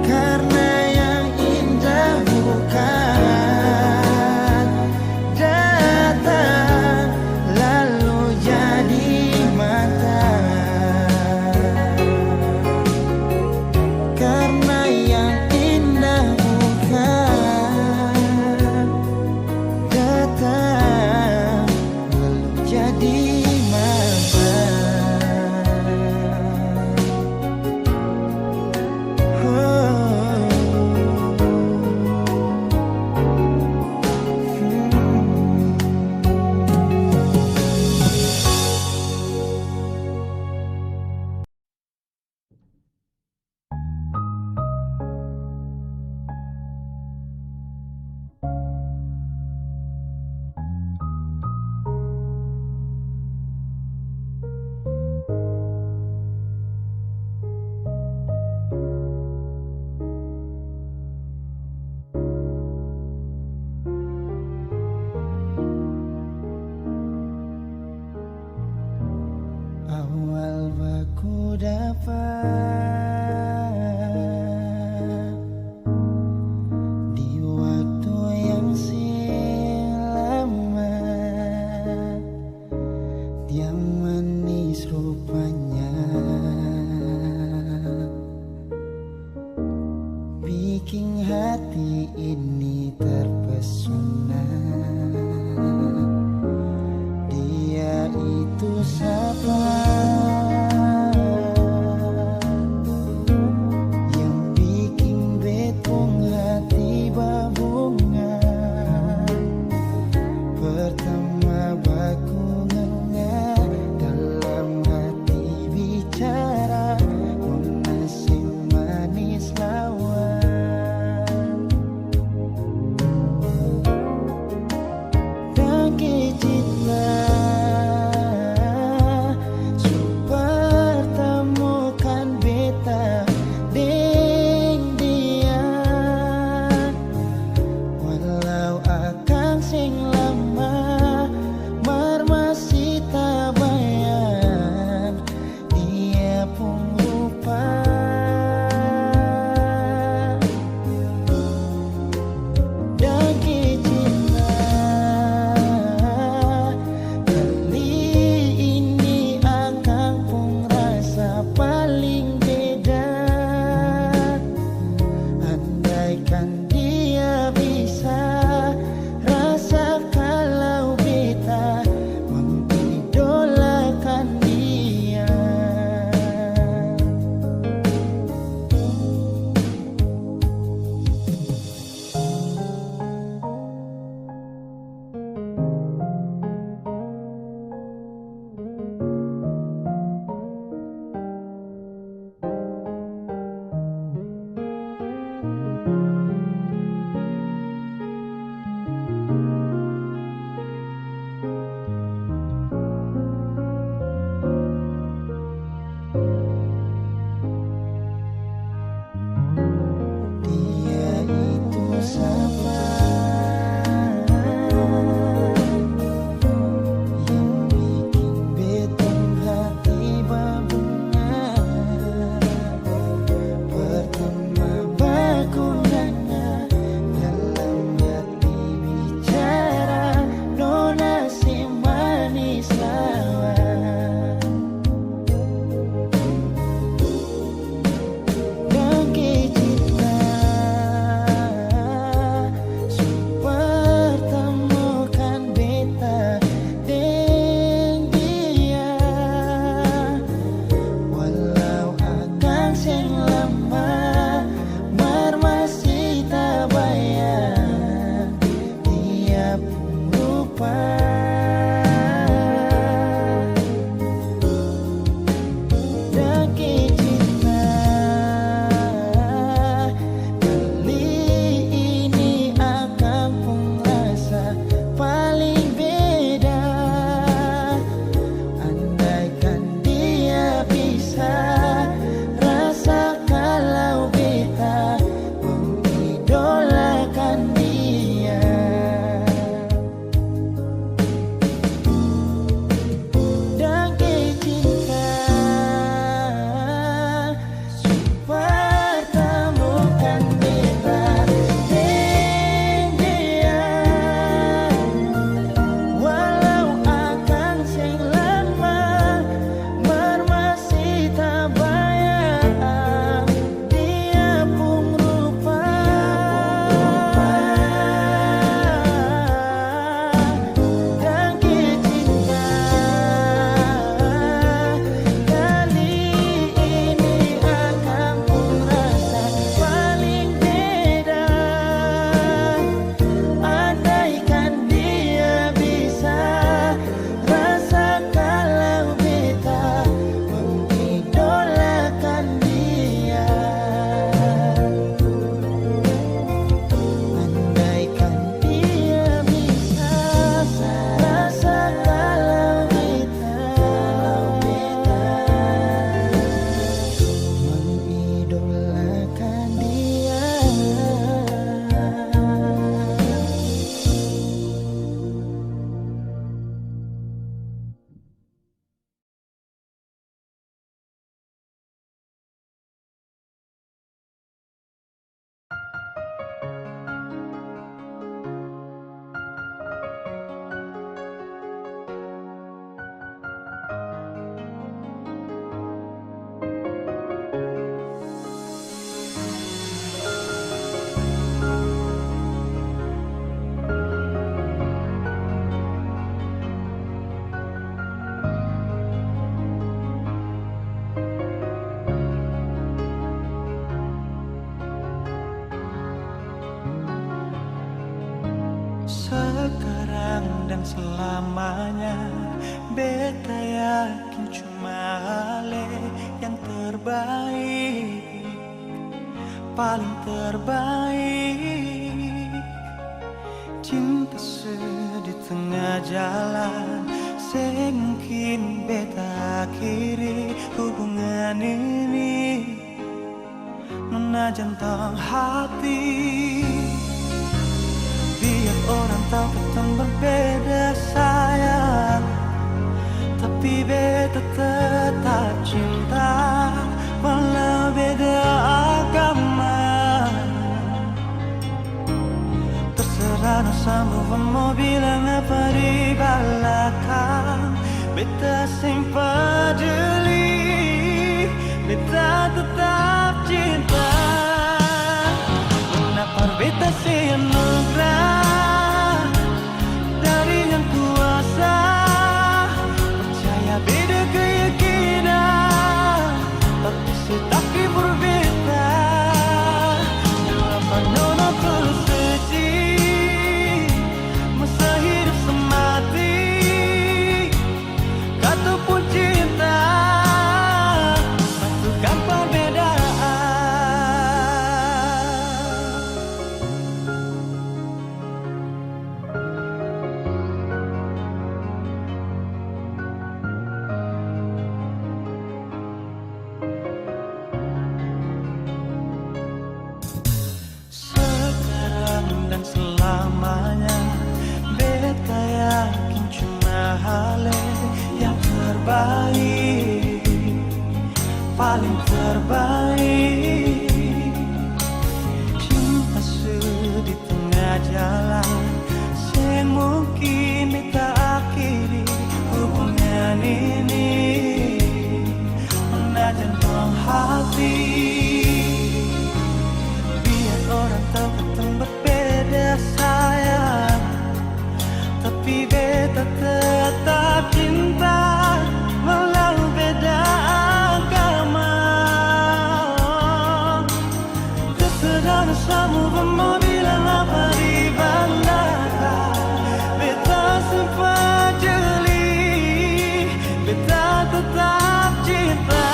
karena yang indah bukan datang lalu jadi mantan, karena yang indah bukan datang lalu jadi awal baku dapat di waktu yang lama, dia manis rupanya, bikin hati ini terpesona. Dia itu siapa yang bikin betung hati babungan? Pertama baku ngena dalam hati bicara, masih manis lawan. Dan kecitlah dan selamanya. Beta yakin cuma Ale yang terbaik, paling terbaik. Cinta di tengah jalan, semungkin beta akhiri hubungan ini. Nona jantung hati, biar orang tahu kita berbeda sayang, tapi beta tetap cinta walau beda agama. Terserah sama mau bilang apa di belakang, beta sing peduli, beta tetap cinta. Kenapa beta sing anugerah dari yang kuasa, percaya beda keyakinan, tapi setaki berbeda. Kenapa nona terus sedih, masa hidup semati, kata pun cinta, satukan perbedaan. Sekarang dan selamanya, beta yakin cuma Ale yang terbaik, paling terbaik. Cinta di tengah jalan, semungkin beta akhiri hubungan ini. Nona jantung hati, biar orang tahu kita berbeda sayang, tapi beta tetap cinta walau beda agama. Terserah sama mau bilang apa di belakang, beta sempat jeli, beta tetap cinta.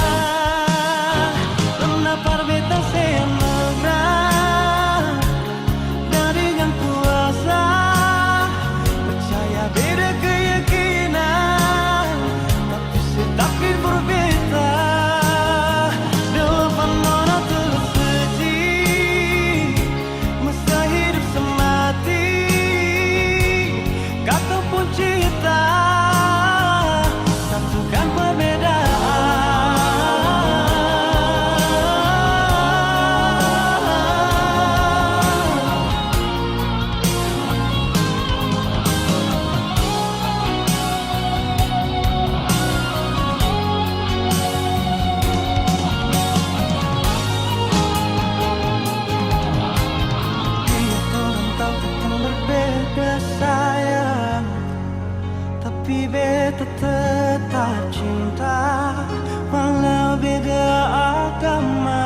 Kenapa beta semangat dari yang kuasa, percaya beda keyakinan, tapi setakdir berbeda. Depan nona terus sedih, masa hidup semati, kata pun cinta, satukan sayang, tapi beta tetap cinta walau beda agama.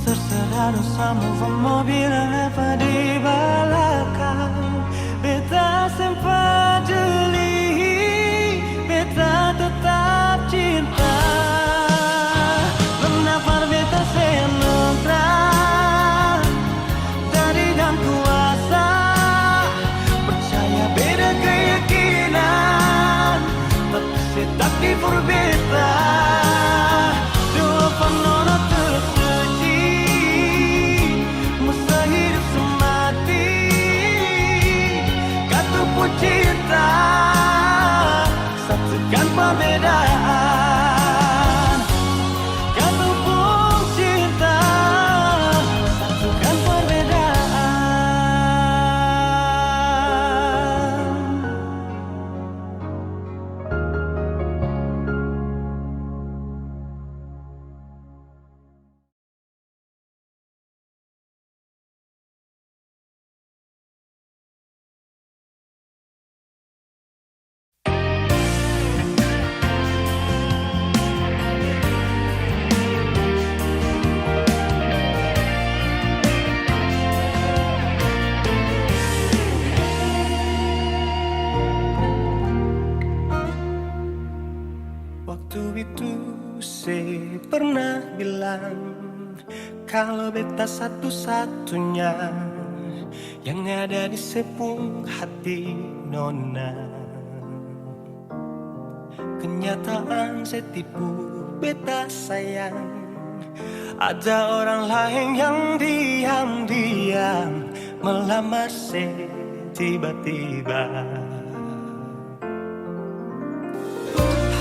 Terserah dosamu mau bilang apa di belakang, beta sempat jeli, beta tetap cinta. Kenapa beta senugrah dari yang kuasa, percaya beda keyakinan, tapi setakdir berbeda. Depan nona terus sedih, masa hidup semati, kata pun cinta, satukan perbedaan. Kata pun cinta, satukan perbedaan. itu saya pernah bilang kalau beta satu-satunya yang ada di sepung hati nona. Kenyataan saya tipu beta sayang, ada orang lain yang diam-diam melamar saya tiba-tiba.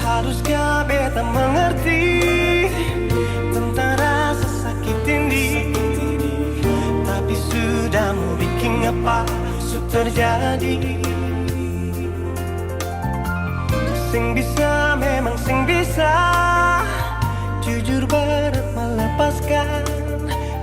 Haruskah beta mengerti tentang rasa sakit ini, tapi sudah mau bikin apa su terjadi. Sing bisa memang sing bisa, jujur berat melepaskan.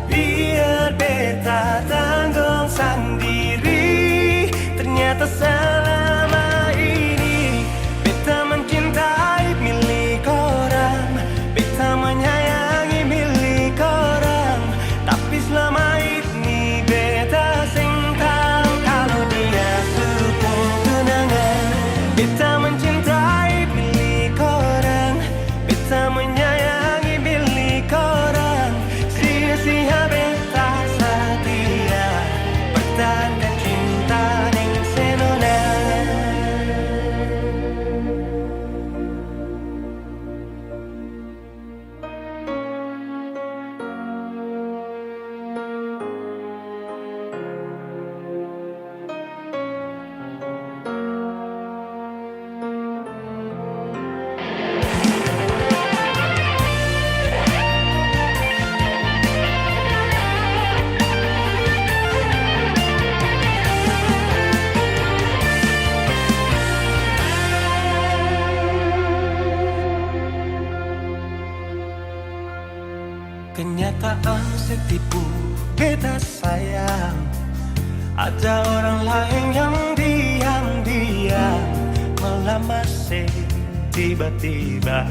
Biar beta tanggung sendiri, ternyata selama ini beta mencintai milik orang, beta menyayangi milik orang, tapi selama ini beta sing tahu kalau dia sepung tunangan. Beta mencintai milik orang, beta menyayangi milik orang, sia-sia beta setia pertahankan cinta ning senona. Kenyataan setipu beta sayang, ada orang lain yang diam-diam melamar saya tiba-tiba.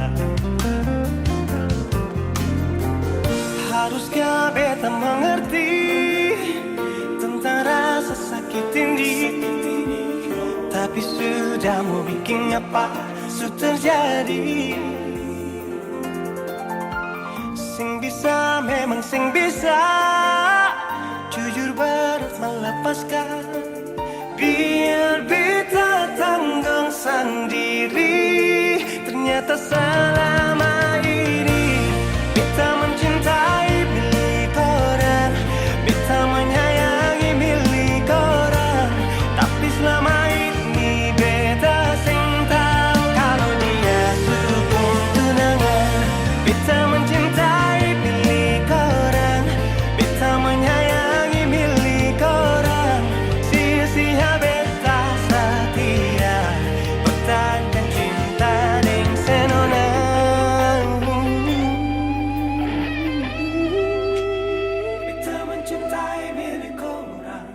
Haruskah beta mengerti tentang rasa sakit ini, tapi sudah mau bikin apa su terjadi. Sing bisa memang sing bisa, jujur berat melepaskan. Biar beta tanggung sendiri, ternyata selama ini beta mencintai milik orang, beta menyayangi milik orang, tapi selama ini beta sing tahu kalau dia sepung tunangan. Beta mencintai milik orang, beta menyayangi milik orang, sia-sia beta setia pertahankan cinta ning senona. Beta mencintai milik orang,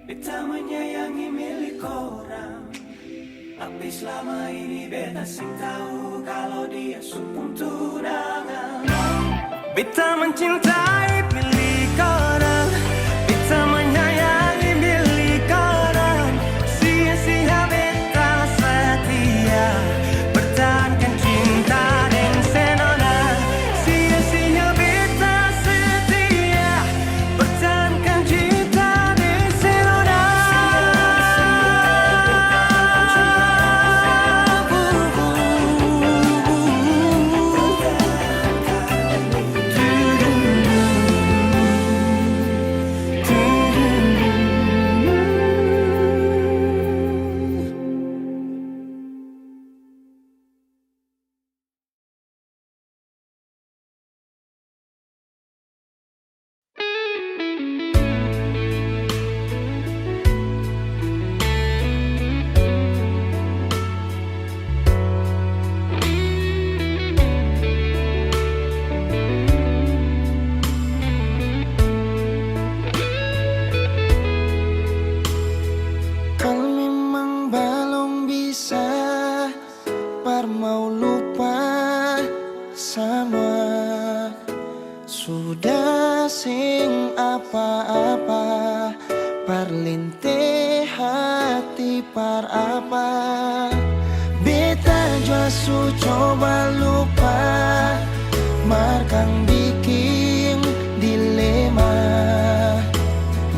beta menyayangi milik orang, tapi selama ini beta sing tahu kalau dia sepung tunangan. Beta mencintai milik orang, beta menyayangi milik orang, sia-sia beta setia pertahankan cinta ning senona. Sia-sia beta setia pertahankan cinta ning senona. Kalau memang belum bisa par mau lupa sama, sudah sing apa-apa perlintih hati par apa. Beta jua su coba lupa, markang bikin dilema,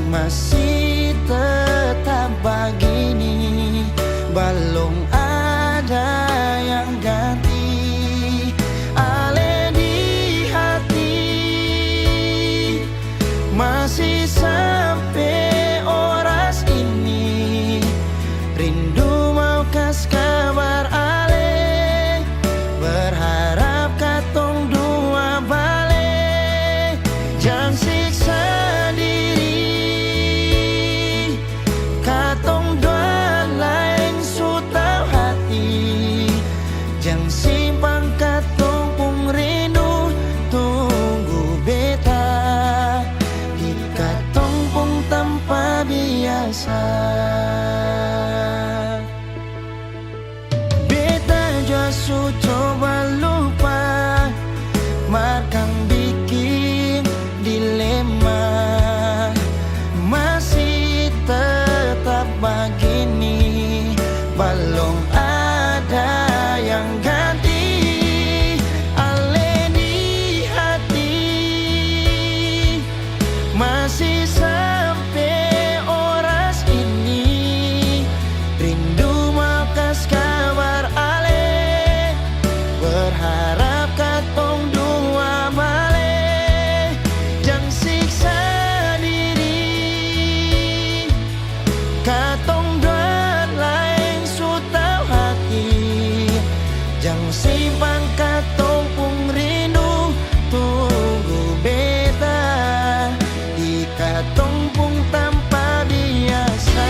masih tetap begini, belum ada yang ganti. Ale di hati masih sampai oras ini, rindu mau kas kabar ale, berharap katong dua balik, jangan siksa diri, katong dua lain su tau hati, jangan simpang katong pung rindu, tunggu beta di katong pung tanpa biasa. Beta jua su coba lupa, markang bikin dilema, masih tetap begini, belum ada yang ganti. Ale di hati masih sampai oras ini, rindu mau kas kabar ale, berharap katong dua balik, jangan siksa diri, katong dua lain su tau hati, jangan simpang katong pung rindu, tunggu beta di katong pung tanpa biasa.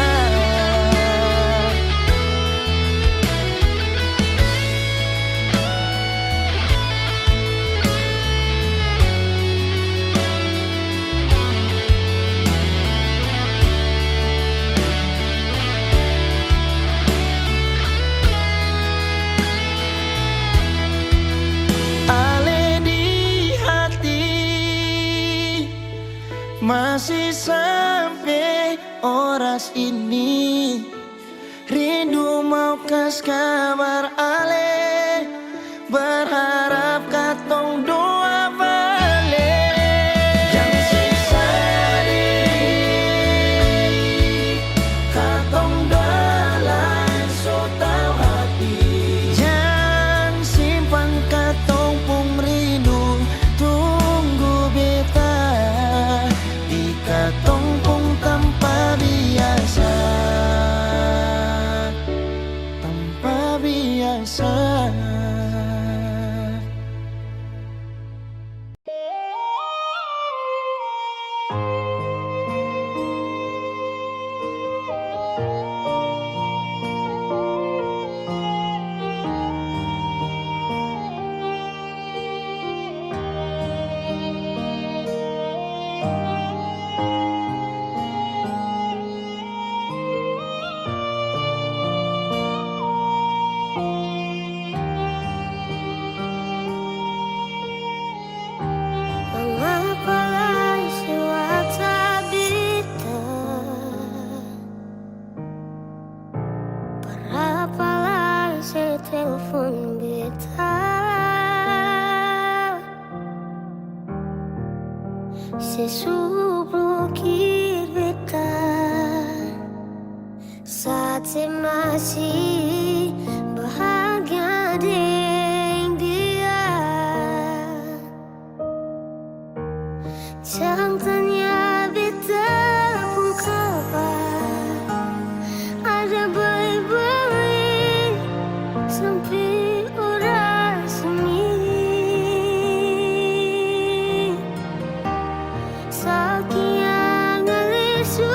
Ale di hati masih sampai oras ini, rindu mau kas kabar ale, berharap katong dua balik, jangan siksa diri, katong dua lain su tau hati, jangan simpan katong pung rindu, tunggu beta di katong pung tanpa biasa, tanpa biasa. Mengapa lagi suara bita, berapa lagi saya telepon beta, sesu blokir beta, saat saya masih bahagia dengan dia. Jangan tanya beta pun kabar, ada baik-baik sampai oras ini. Sekian kali su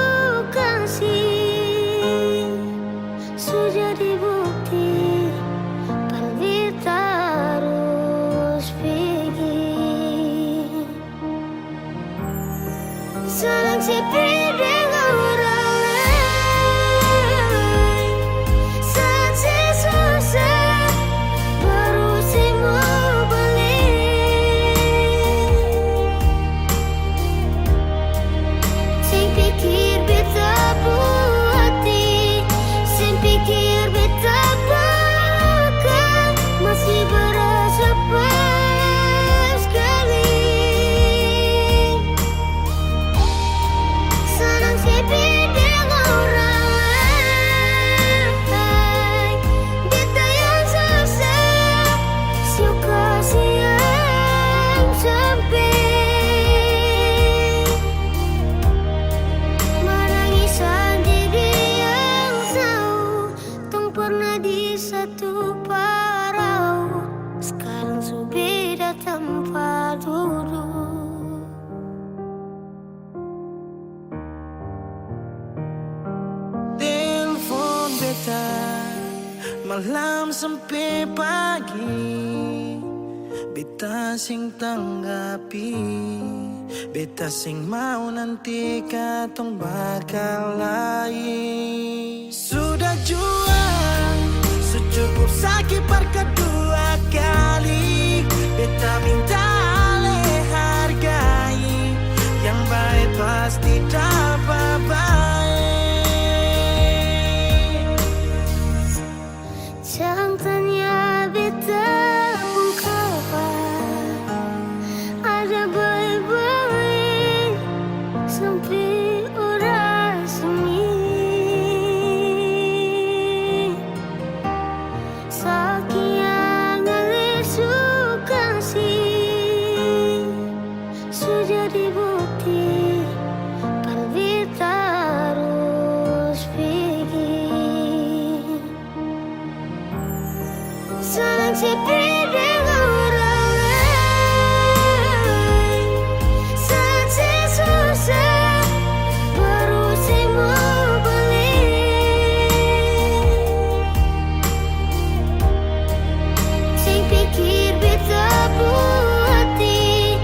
kasih sudah dibukti, pan beta harus pergi. Saling sepi dengan orang lain, saat saya susah baru saya mau balik. Saya pikir beta buat hati, saya pikir beta bakal satu parau, sekarang su beda tempat duduk. Telepon beta malam sampai pagi, beta sing tanggapi, beta sing mau nanti katong bakal lain. Sudah jual, secukup sakit per kedua kali, beta minta alih hargai, yang baik pasti dapat baik. Jangan tanya beta pun kapan ada baik-baik sampai orang sini. Saking ngalir suka sih sudah dibukti, kan beta harus pergi. Saling sepi dengan orang lain, saja susah baru sih mau balik. Sing pikir beta hati,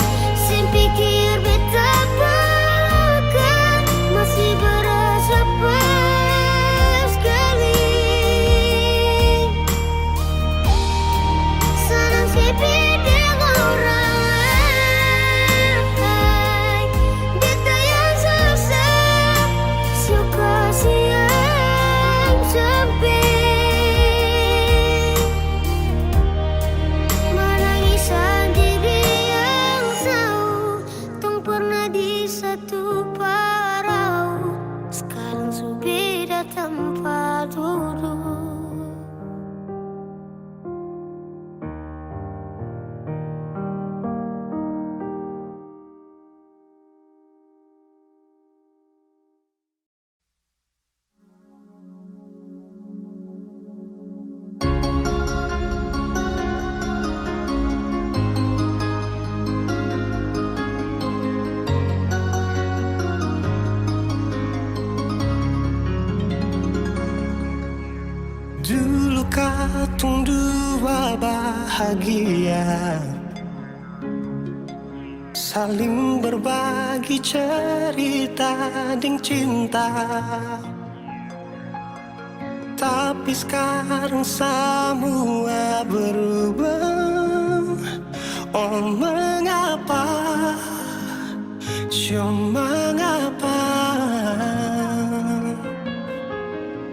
sing pikir beta bahkan masih berasa pas sekali. Senang sepi dengan orang lain, beta yang susah, suka siang sampai menangis sendiri yang tahu tong pernah di satu parau, sekarang su beda tempat duduk. Dulu katong dua bahagia, saling berbagi cerita ding cinta. Tapi sekarang semua berubah. Oh mengapa, mengapa?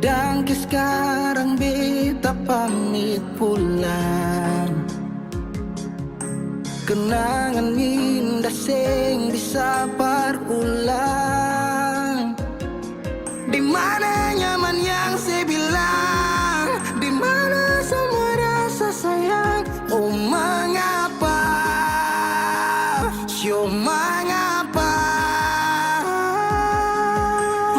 Dan sekarang beta pamit pulang, kenangan indah sing bisa berulang. Di mana nyaman yang saya bilang, di mana semua rasa sayang. Oh mengapa, mengapa?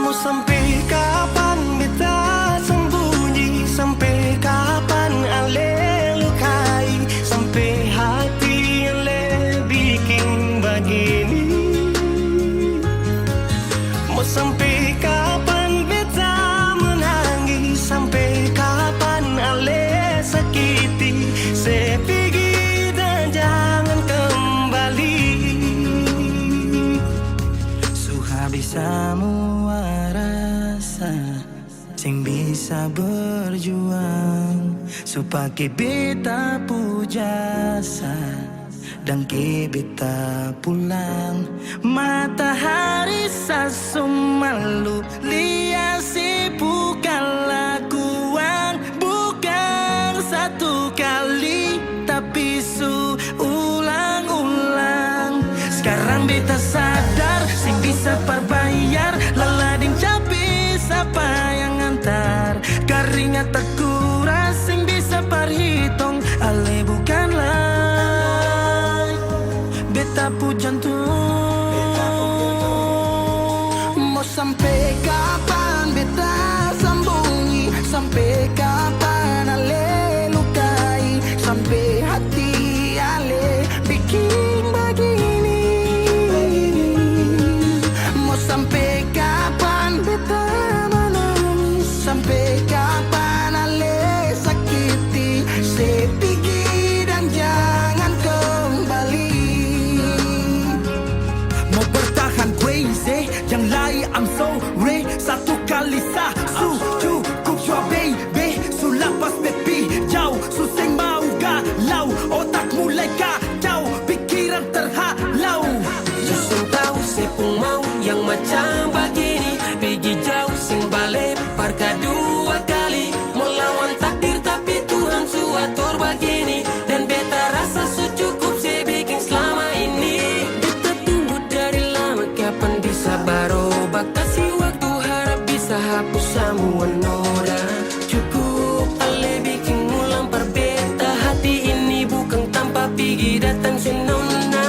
Mau sampai kapan beta sembunyi, sampai kapan ale lukai, sampai hati ale bikin begini. Mau sampai kapan beta menangis, sampai kapan ale sakiti, saya pergi dan jangan kembali. Habis semua rasa sing bisa berjuang, supaya beta pujasa dan ke beta pulang. Matahari sasumalu liasi bukan lakuan, bukan satu kali tapi su ulang-ulang. Sekarang beta sadar sing bisa perbayar, lalading capi siapa yang antar. Keringat tak kuras sing bisa perhitung, ale bukanlah beta pu jantung. Mau sampai kapan beta sembunyi, sampai kapan ale Pigi datang senona.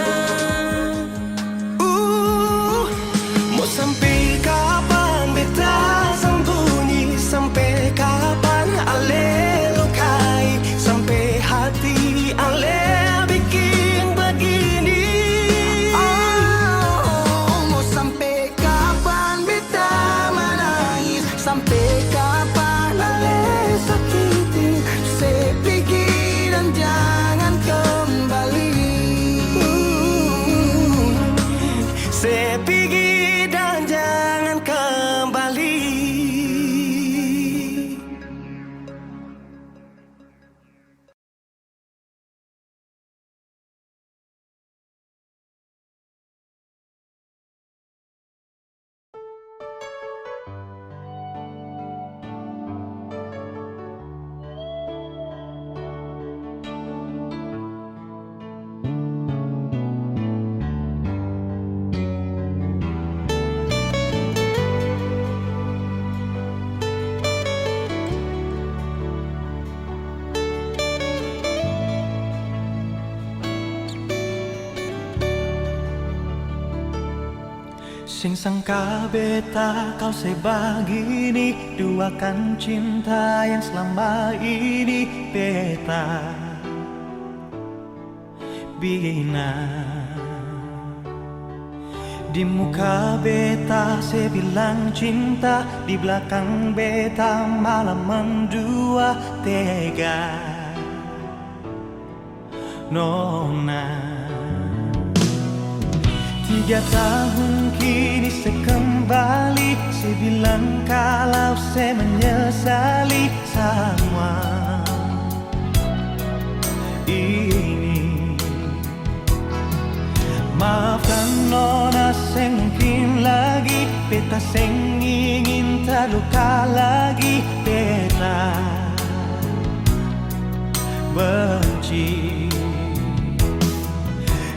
Mau sampai kapan beta sembunyi, sampai kapan ale lukai, sampai hati ale bikin begini. Mau sampai kapan beta menangis, sampai kapan ale sakiti, saya pergi dan jangan kembali. Saya pergi dan jangan kembali. Sing sangka beta kau sebegini, duakan cinta yang selama ini beta bina. Di muka beta saya bilang cinta, di belakang beta malah mendua tega. Nona 3 tahun kini saya kembali, saya bilang kalau saya menyesali semua ini. Maafkan nona, saya mungkin lagi beta seng ingin terluka lagi, beta benci.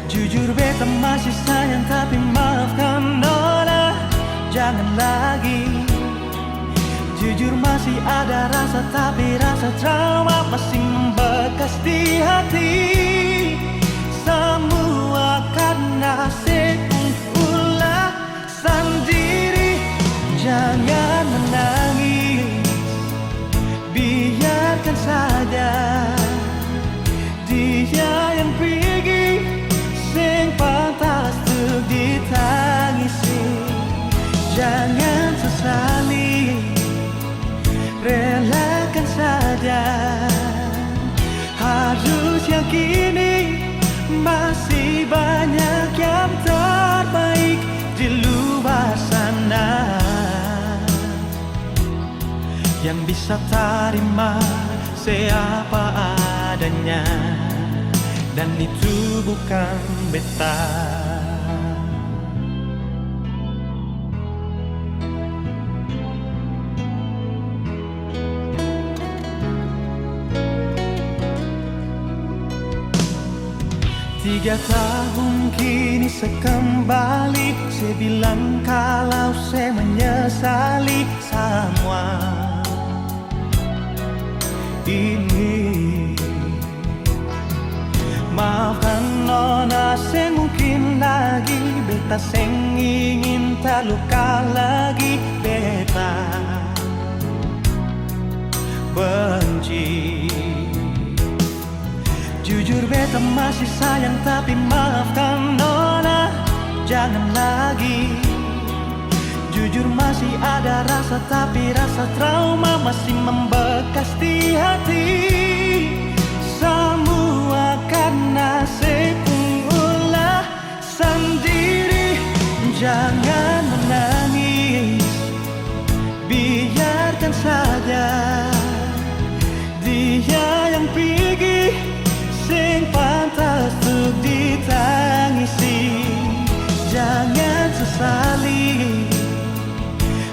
Jujur beta masih sayang, tapi maafkan nona, jangan lagi. Jujur masih ada rasa, tapi rasa trauma masih membekas di hati. Semua karena saya ulah sendiri. Jangan menangis, biarkan saja dia yang pergi, sing pantas untuk ditangisi. Jangan sesali, relakan saja. Harus yakini masih banyak yang terbaik di luar sana, yang bisa terima siapa adanya, dan itu bukan beta. Tiga tahun kini saya kembali, saya bilang kalau saya menyesali semua ini. Maafkan nona, saya mungkin lagi beta seng ingin terluka lagi, beta benci. Jujur beta masih sayang, tapi maafkan nona, jangan lagi. Jujur masih ada rasa, tapi rasa trauma masih membekas di hati. Semua karena saya ulah sendiri. Jangan menangis, biarkan saja dia yang pergi, sing pantas untuk ditangisi. Jangan sesali,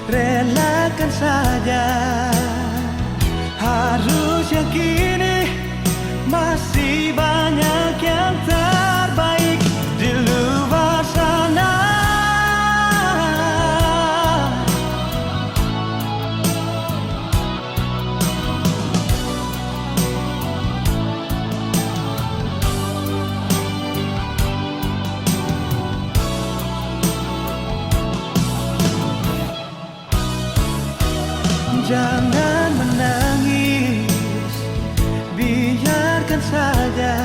relakan saja. Harus yakini Relakan saja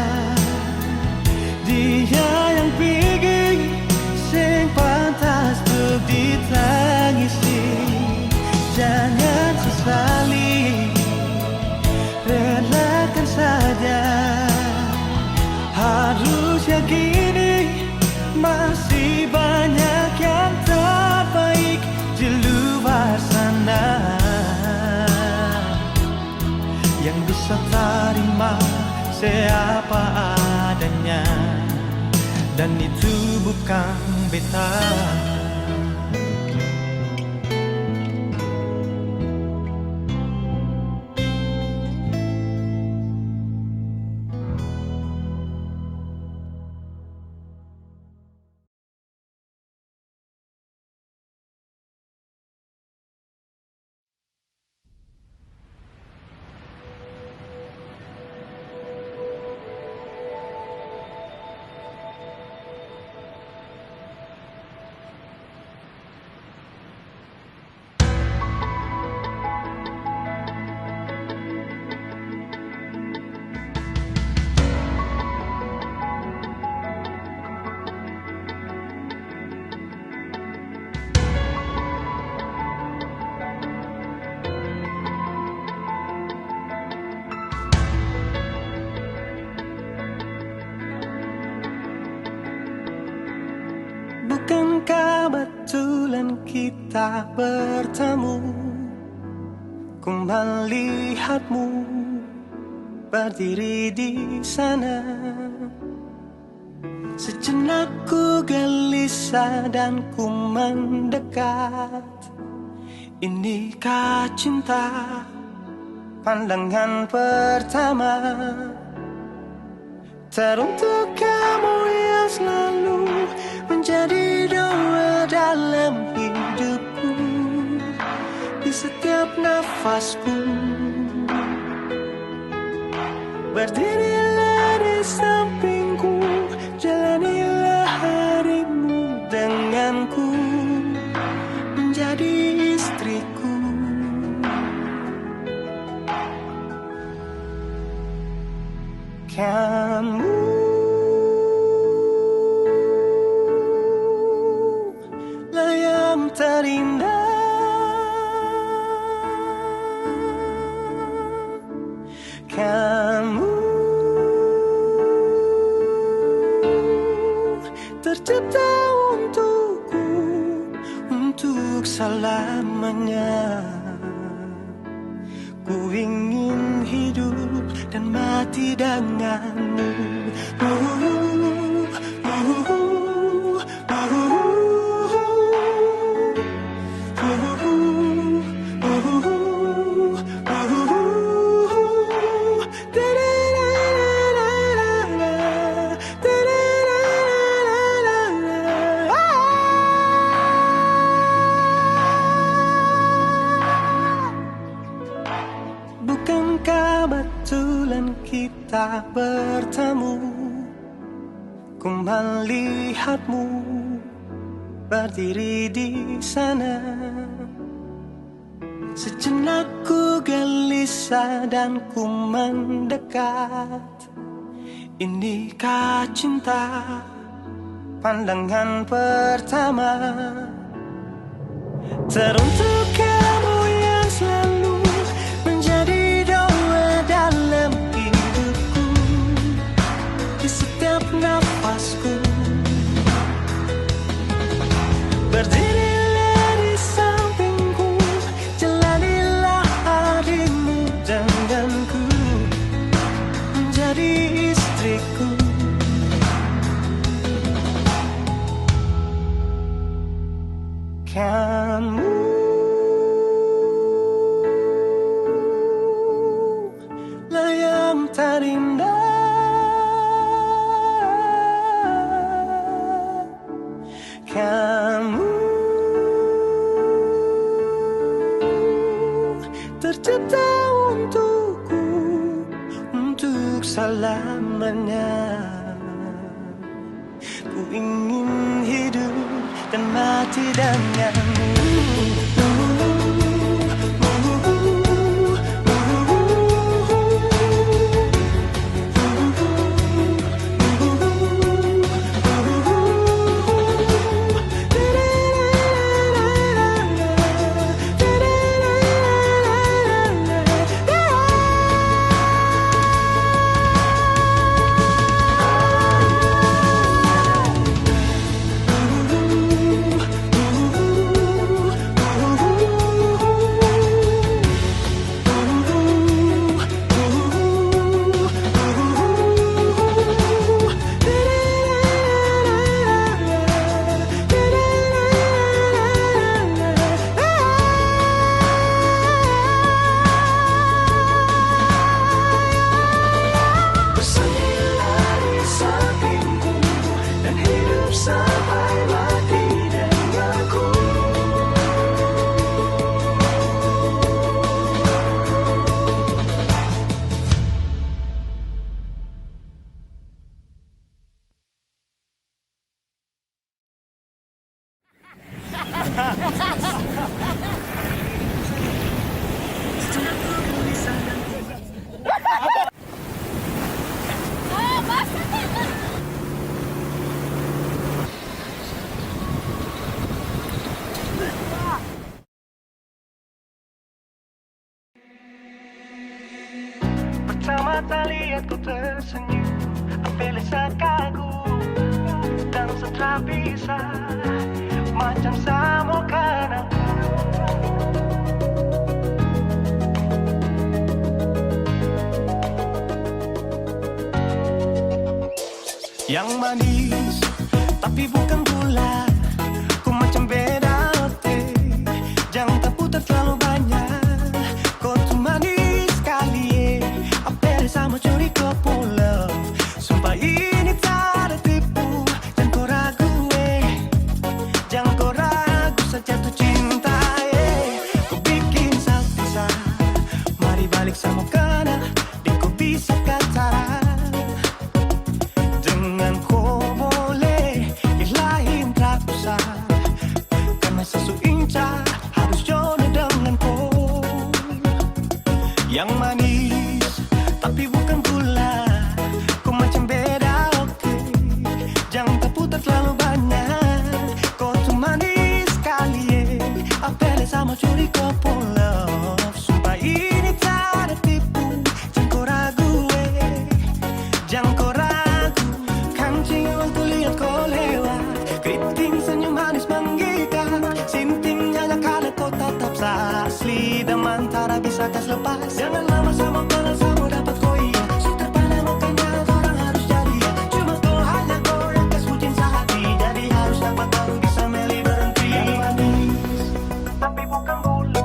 dia yang pergi, sing pantas untuk ditangisi. Jangan sesali, relakan saja. Harusnya gini, masih banyak yang terbaik di luar sana yang bisa terima siapa adanya, dan itu bukan beta. Bukankah betulan kita bertemu? Ku melihatmu berdiri di sana. Sejenak ku gelisah dan ku mendekat. Inikah cinta pandangan pertama? Teruntuk kamu yang selalu menjadi doa dalam hidupku, di setiap nafasku. Berdirilah di sampingku, jalanilah harimu denganku, menjadi istriku. Kamu lah yang terindah, kamu tercipta untukku, untuk selamanya. Ku ingin hidup dan mati denganmu. Bukankah betulan kita bertemu? Ku melihatmu berdiri di sana. Sejenak ku gelisah dan ku mendekat. Inikah cinta pandangan pertama? Teruntuk kamu yang selalu menjadi doa dalam hidupku, di setiap nafasku. Berdirilah di sampingku, jalanilah harimu denganku, menjadi istriku. Kamu lah yang terindah, kamu tercipta untukku, untuk selamanya. Ku ingin hidup dan mati denganmu. Pertama lihat kau tersenyum, ambil sekagum dan setelah bisa macam sama kan aku. Yang manis tapi bukan gula, ku macam beda hati, jangan terputar terlalu banyak. Kau tuh manis sekali, apel sama curi kau pulau. Sumpah ini tak ada tipu, jangan kau ragu jangan kau ragu saja tuh cinta kau bikin salsa, mari balik sama kena, dan kau bisa kata. Dengan kau boleh ilahin tak usah, karena sesu inca harus jodoh dengan kau. Yang manis tapi bukan gula, kau macam beda oke, jangan terputar terlalu banyak. Kau tuh manis sekali apel sama curi kau pulau. Sumpah ini tak ada tipu, jangan kau ragu jangan kau ragu. Kancing waktu lihat kau lewat, keriting senyum manis menggigit, sintingnya karena kau tetap asli dan mantara bisa kas lepas. Jangan lama sama kenal sama dapat kau iya, sudah pada makanya orang harus jadi ya. Cuma kau hanya kau yang kas bucin sehati, jadi harus dapat baru bisa meli berhenti. Yang manis tapi bukan gula.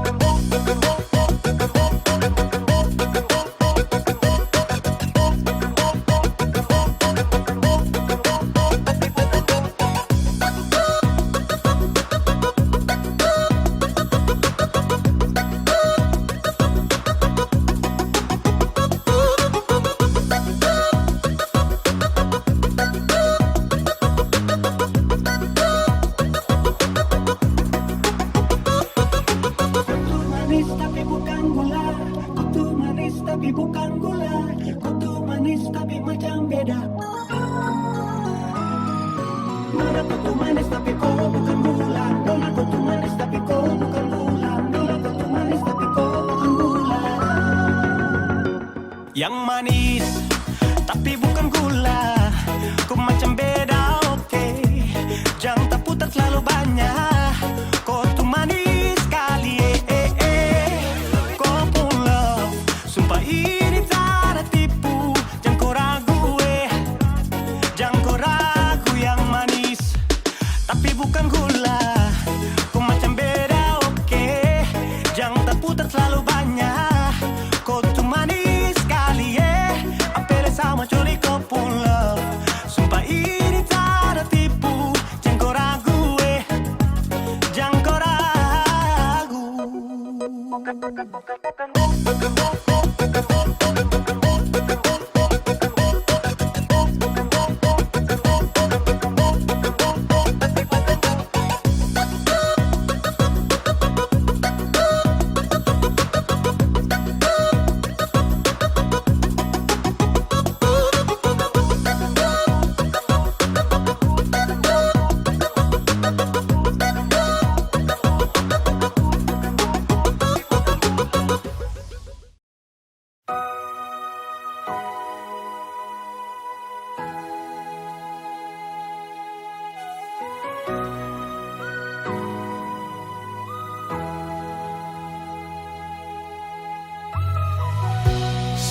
Manis tapi bukan gula, kutu manis tapi bukan gula, kutu manis tapi macam beda. Nona kutu manis tapi kau bukan gula, nona kutu manis tapi kau bukan gula, nona kutu manis tapi kau bukan gula. Yang manis tapi bukan gula, kau macam beda oke, jangan terputar terlalu banyak. Kau tuh manis sekali kau pulau. Sumpah ini tak ada tipu, jangan kau ragu jangan kau ragu. Yang manis tapi bukan gula, kau macam beda oke, jangan terputar terlalu banyak. Kau tuh manis sekali apel sama curi kau pulau. Sumpah ini tak ada tipu, jangan kau ragu jangan kau ragu.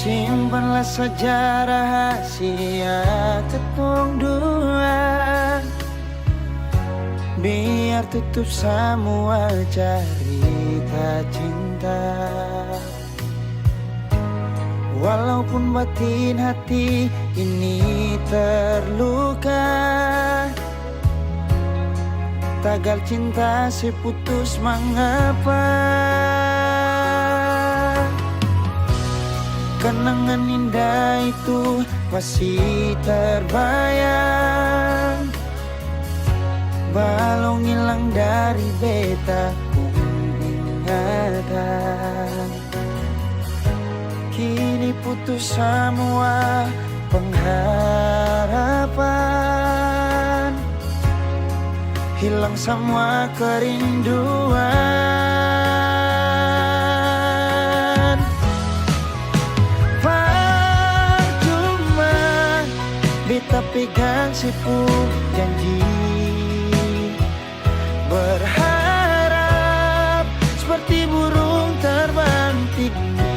Simpanlah saja rahasia ketung dua, biar tutup semua cerita cinta. Walaupun batin hati ini terluka, tagal cinta seputus mengapa. Kenangan indah itu masih terbayang, Walau ngilang dari beta ingatan, kini putus semua pengharapan, hilang semua kerinduan. Percuma beta pegang sepuh janji, berharap seperti burung terbang tinggi.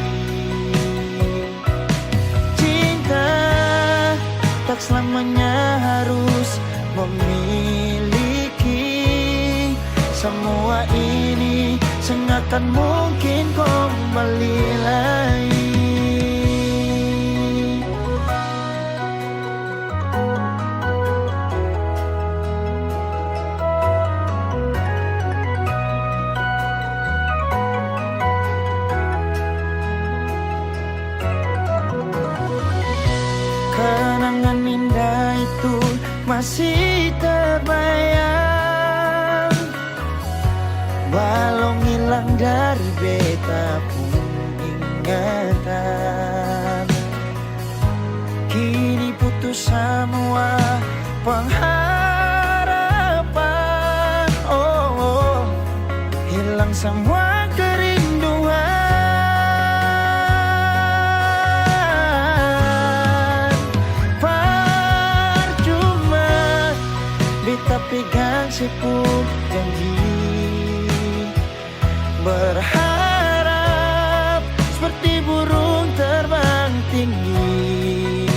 Cinta tak selamanya harus memiliki. Semua ini sengakan mungkin kembali lagi. Kenangan indah itu masih terbayang, walau ngilang dari beta pun ingatan. Kini putus semua pengharapan, oh, hilang semua kerinduan. Percuma beta pegang sepuh janji, berharap seperti burung terbang tinggi.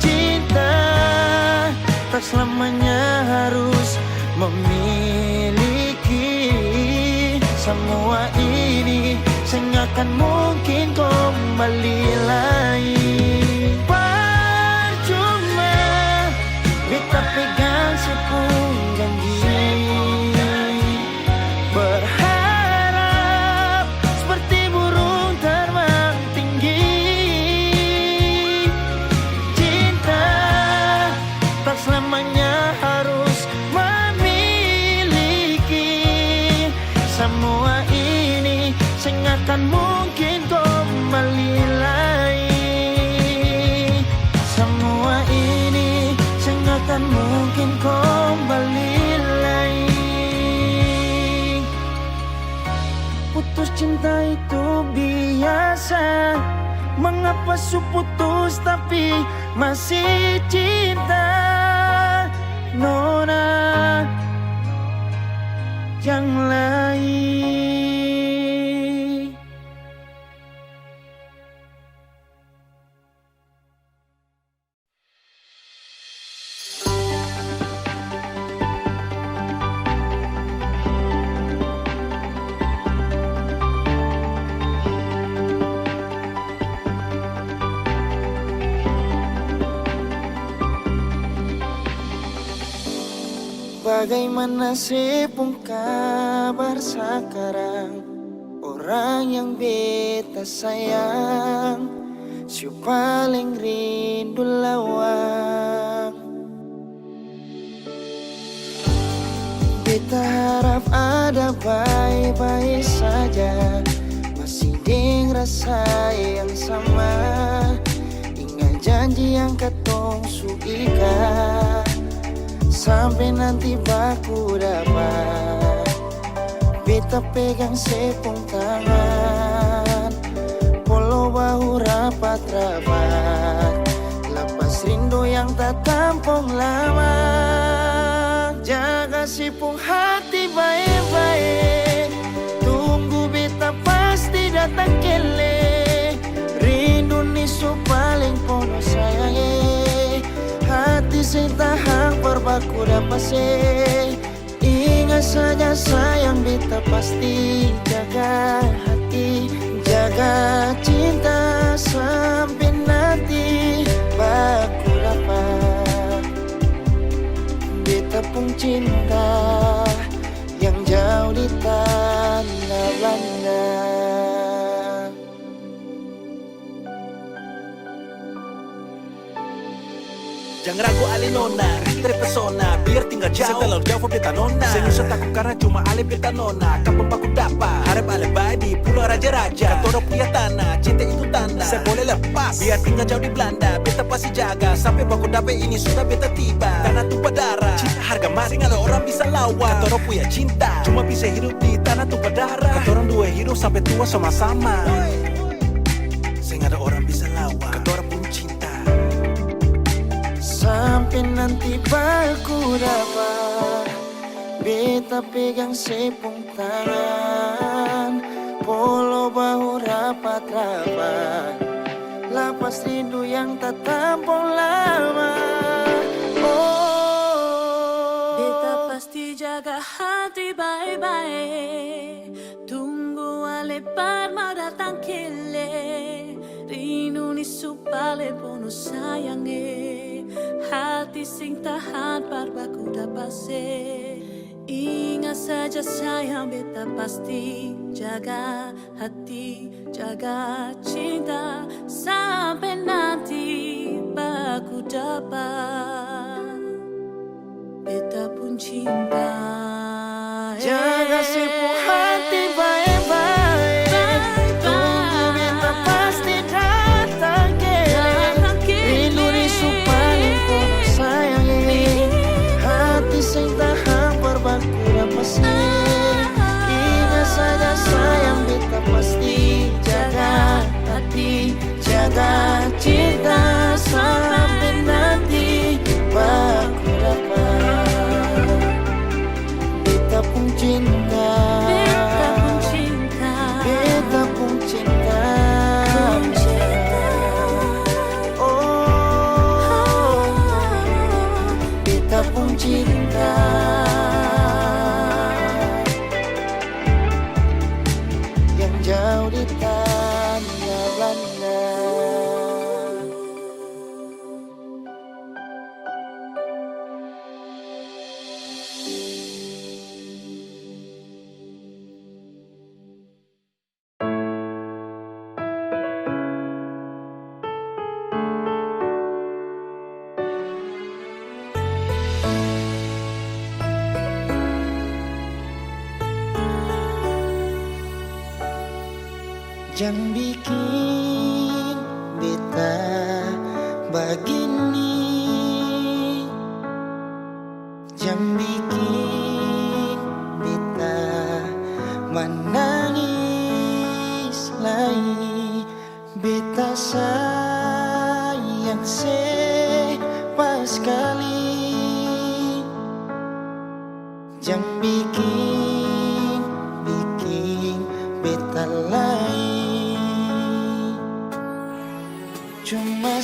Cinta tak selamanya harus memiliki. Semua ini sengakan mungkin kembali lagi. Percuma beta pegang sepuh janji, berharap seperti burung terbang tinggi. Cinta tak selamanya harus memiliki. Semua ini sengakan mungkin kembali lagi. Semua ini sengakan mungkin kembali lagi. Putus cinta itu biasa, mengapa su putus tapi masih cinta? Nona yang lain. Bagaimana sepung kabar sekarang orang yang beta sayang, siu paling rindu lawang. Beta harap ada baik-baik saja, masih deng rasa yang sama. Ingat janji yang katong su ikat, sampai nanti baku dapat. Beta pegang sepung tangan, polo bahu rapat-rapat. Lepas rindu yang tak tampung lama, jaga sepung hati baik-baik. Tunggu beta pasti datang kele. Rindu nisu paling pono sayang. Hati saya tahan berbaku dapat se. Ingat saja sayang beta pasti jaga hati, jaga cinta sampai nanti baku dapat. Beta pun cinta yang jauh di tanah Belanda. Jangan ragu ale nona, terpesona biar tinggal jauh. Setelah jauh beta nona, serius takut karena cuma ale beta nona. Kapan baku dapat, harap ale badi pulau raja-raja. Katoro punya tanah, cinta itu tanda. Saya boleh lepas, biar tinggal jauh di Belanda. Beta pasti jaga, sampai baku dapat ini sudah beta tiba. Tanah tumpah darah, cinta harga mati, nggak ada orang bisa lawan. Katoro punya cinta, cuma bisa hidup di tanah tumpah darah. Katorang dua hidup sampai tua sama-sama. Saya nggak ada orang bisa lawan. Katorang pun cinta. Sampai nanti baku dapat, beta pegang sepung tangan, polo bahu rapat-rapat, lapas rindu yang tak tampung lama. Beta pasti jaga hati baik-baik, tunggu ale parma datang kele, rindu ni supale pono sayange. Hati sing tahan parbaku dapat se. Ingat saja sayang, beta pasti jaga hati, jaga cinta sampai nanti baku dapat. Beta pun cinta. Jaga sepung hati baik-baik, tunggu beta pasti datang kele, rindu ni supaya pono sayangi. Hati sing tahan berbaku dapat se. Ingat saja sayang, beta pasti jaga hati, jaga cinta sampai nanti baku dapat. Beta pun cinta, Beta pun cinta, beta pun cinta, pun cinta. oh, beta pun cinta. Yang jauh di tanah Belanda. Jangan bikin beta begini, jangan bikin beta menangis lagi. Beta sayang sepas sekali, jangan bikin beta lain. Cuma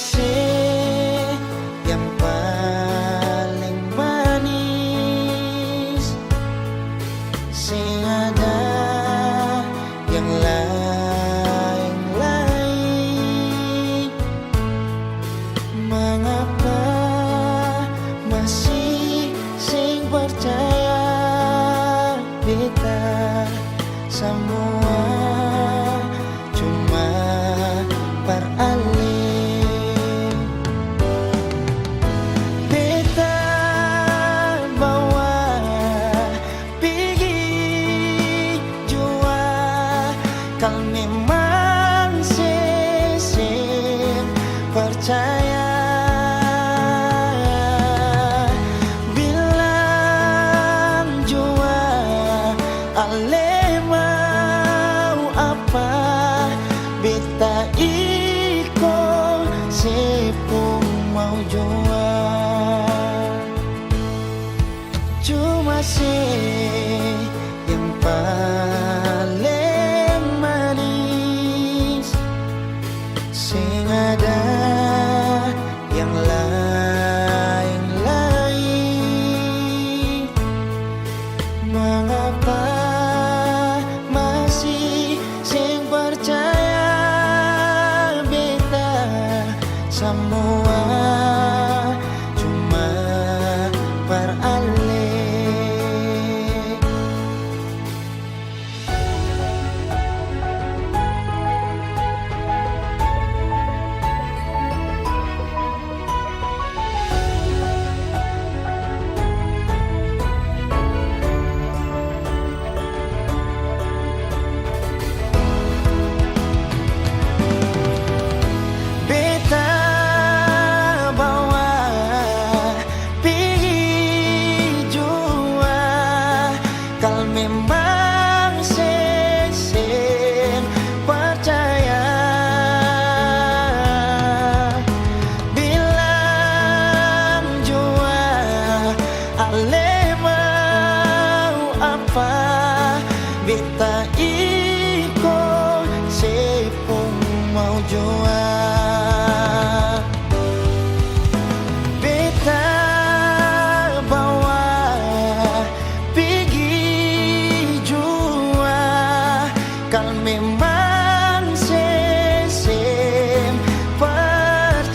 yang paling manis, sing ada yang lain-lain. Mengapa masih sing percaya beta semua cuma peralih. Kau memang percaya, bilang jua ale mau apa, beta iko sepung mau jua. Cuma yang paling manis, sing ada yang lain-lain. Mengapa masih sing percaya beta semua cuma peralih.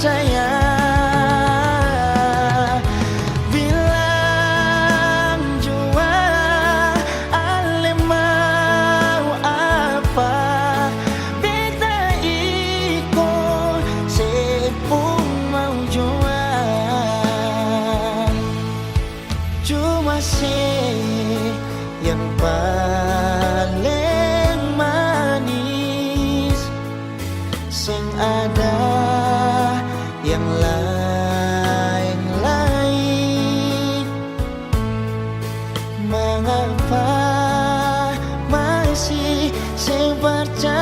percaya. Bilang jua ale mau apa, beta ikut sepung mau jua. Cuma yang paling manis, sing ada yang lain-lain. Mengapa masih saya percaya?